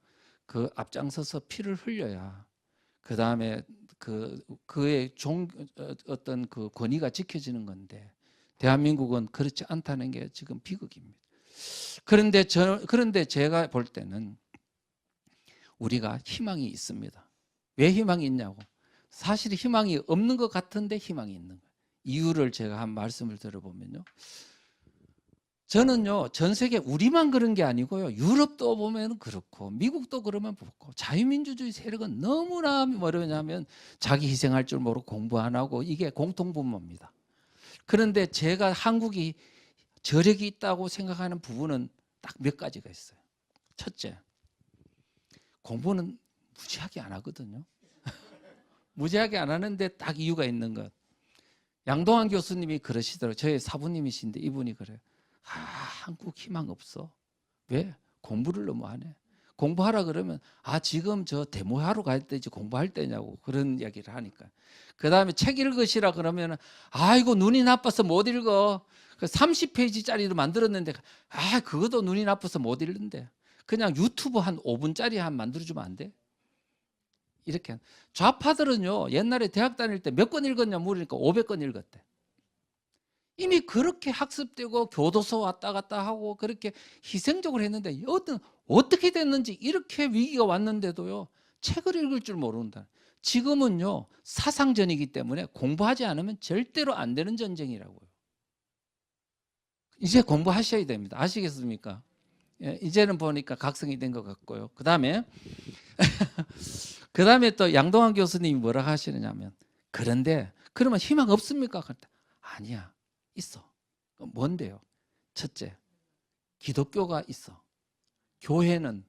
그 앞장서서 피를 흘려야 그 다음에 그의 어떤 그 권위가 지켜지는 건데, 대한민국은 그렇지 않다는 게 지금 비극입니다. 그런데 제가 볼 때는 우리가 희망이 있습니다. 왜 희망이 있냐고. 사실 희망이 없는 것 같은데 희망이 있는 거예요. 이유를 제가 한 말씀을 들어보면요, 저는요 전 세계 우리만 그런 게 아니고요, 유럽도 보면 그렇고 미국도 그러면 그렇고, 자유민주주의 세력은 너무나 뭐냐면 자기 희생할 줄 모르고 공부 안 하고, 이게 공통분모입니다. 그런데 제가 한국이 저력이 있다고 생각하는 부분은 딱 몇 가지가 있어요. 첫째, 공부는 무지하게 안 하거든요. 무지하게 안 하는데 딱 이유가 있는 것. 양동환 교수님이 그러시더라고요. 저희 사부님이신데 이분이 그래요. 한국 희망 없어. 왜? 공부를 너무 안 해. 공부하라 그러면 지금 저 데모하러 갈 때지 공부할 때냐고 그런 이야기를 하니까. 그 다음에 책 읽으시라 그러면 이거 눈이 나빠서 못 읽어. 30페이지짜리로 만들었는데 그것도 눈이 나빠서 못 읽는데 그냥 유튜브 한 5분짜리 만들어주면 안 돼? 이렇게. 좌파들은요 옛날에 대학 다닐 때 몇 권 읽었냐 물으니까 500권 읽었대. 이미 그렇게 학습되고 교도소 왔다 갔다 하고 그렇게 희생적으로 했는데 어떻게 됐는지, 이렇게 위기가 왔는데도요 책을 읽을 줄 모른다. 지금은요 사상전이기 때문에 공부하지 않으면 절대로 안 되는 전쟁이라고요. 이제 공부하셔야 됩니다. 아시겠습니까? 이제는 보니까 각성이 된 것 같고요. 그 다음에 또 양동환 교수님이 뭐라 하시느냐면, 그런데 그러면 희망 없습니까? 아니야, 있어. 뭔데요? 첫째, 기독교가 있어. 교회는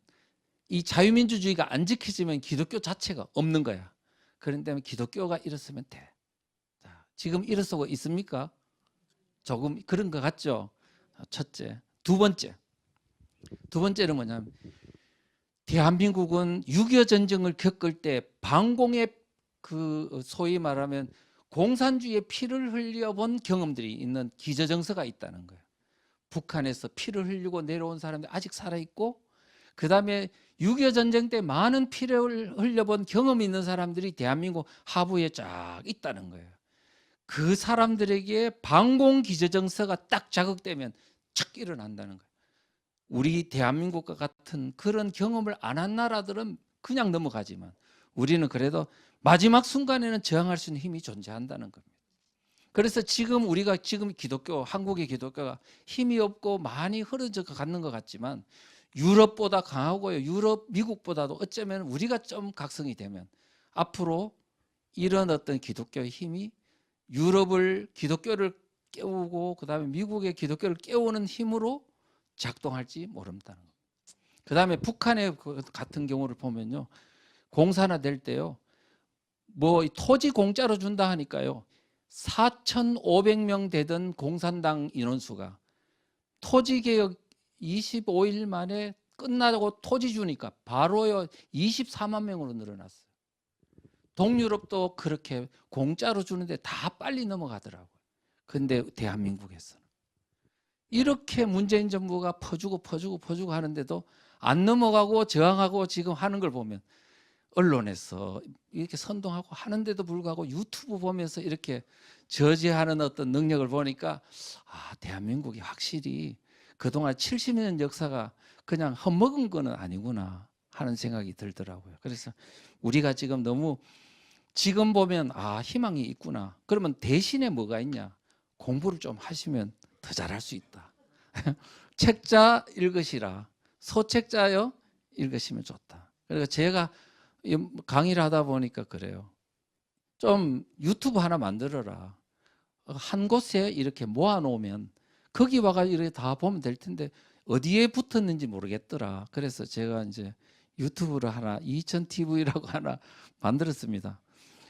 이 자유민주주의가 안 지켜지면 기독교 자체가 없는 거야. 그런데 기독교가 일어서면 돼. 자, 지금 일어서고 있습니까? 조금 그런 것 같죠? 첫째. 두 번째는 뭐냐면, 대한민국은 6.25 전쟁을 겪을 때 반공의 소위 말하면 공산주의의 피를 흘려본 경험들이 있는 기저정서가 있다는 거예요. 북한에서 피를 흘리고 내려온 사람들이 아직 살아있고, 그 다음에 6.25 전쟁 때 많은 피를 흘려본 경험이 있는 사람들이 대한민국 하부에 쫙 있다는 거예요. 그 사람들에게 반공 기저정서가 딱 자극되면 착 일어난다는 거예요. 우리 대한민국과 같은 그런 경험을 안 한 나라들은 그냥 넘어가지만 우리는 그래도 마지막 순간에는 저항할 수 있는 힘이 존재한다는 겁니다. 그래서 지금 우리가 지금 기독교, 한국의 기독교가 힘이 없고 많이 흐려져 가는 것 같지만 유럽보다 강하고요. 유럽, 미국보다도 어쩌면 우리가 좀 각성이 되면 앞으로 이런 어떤 기독교의 힘이 유럽을 기독교를 깨우고 그다음에 미국의 기독교를 깨우는 힘으로 작동할지 모른다는 겁니다. 그다음에 북한의 같은 경우를 보면요. 공사나 될 때요. 뭐 토지 공짜로 준다 하니까요. 4,500명 되던 공산당 인원수가 토지개혁 25일 만에 끝나고 토지 주니까 바로요 24만 명으로 늘어났어요. 동유럽도 그렇게 공짜로 주는데 다 빨리 넘어가더라고요. 근데 대한민국에서는 이렇게 문재인 정부가 퍼주고 하는데도 안 넘어가고 저항하고 지금 하는 걸 보면 언론에서 이렇게 선동하고 하는데도 불구하고 유튜브 보면서 이렇게 저지하는 어떤 능력을 보니까 대한민국이 확실히 그동안 70년 역사가 그냥 헛먹은 거는 아니구나 하는 생각이 들더라고요. 그래서 우리가 지금 너무 지금 보면 희망이 있구나. 그러면 대신에 뭐가 있냐? 공부를 좀 하시면 더 잘할 수 있다. 책자 읽으시라. 소책자요 읽으시면 좋다. 그래서 제가 강의를 하다 보니까 그래요. 좀 유튜브 하나 만들어라. 한 곳에 이렇게 모아놓으면 거기 와가 이렇게 다 보면 될 텐데 어디에 붙었는지 모르겠더라. 그래서 제가 이제 유튜브를 하나 2000TV라고 하나 만들었습니다.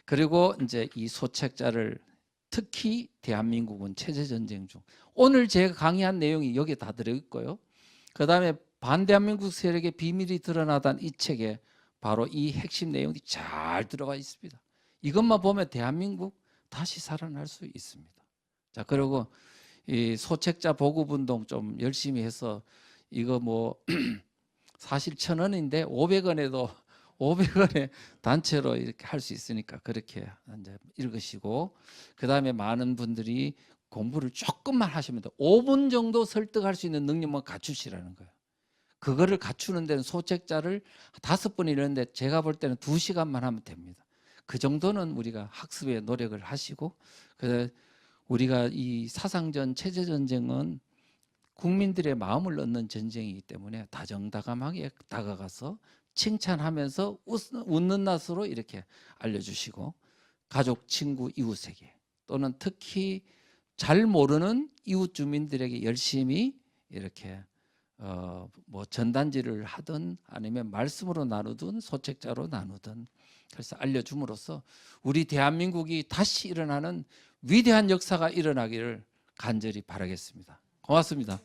그리고 이제 이 소책자를 특히 대한민국은 체제전쟁 중 오늘 제가 강의한 내용이 여기에 다 들어있고요. 그 다음에 반대한민국 세력의 비밀이 드러나던 이 책에 바로 이 핵심 내용이 잘 들어가 있습니다. 이것만 보면 대한민국 다시 살아날 수 있습니다. 자, 그리고 이 소책자 보급운동 좀 열심히 해서 이거 뭐 사실 1,000원인데 500원에도 500원에 단체로 이렇게 할 수 있으니까 그렇게 이제 읽으시고 그 다음에 많은 분들이 공부를 조금만 하시면 돼요. 5분 정도 설득할 수 있는 능력만 갖추시라는 거예요. 그거를 갖추는 데는 소책자를 5번 읽는데 제가 볼 때는 2시간만 하면 됩니다. 그 정도는 우리가 학습에 노력을 하시고 그래서 우리가 이 사상전 체제전쟁은 국민들의 마음을 얻는 전쟁이기 때문에 다정다감하게 다가가서 칭찬하면서 웃는 낯으로 이렇게 알려주시고 가족, 친구, 이웃에게 또는 특히 잘 모르는 이웃 주민들에게 열심히 이렇게 뭐 전단지를 하든 아니면 말씀으로 나누든 소책자로 나누든 그래서 알려줌으로써 우리 대한민국이 다시 일어나는 위대한 역사가 일어나기를 간절히 바라겠습니다. 고맙습니다.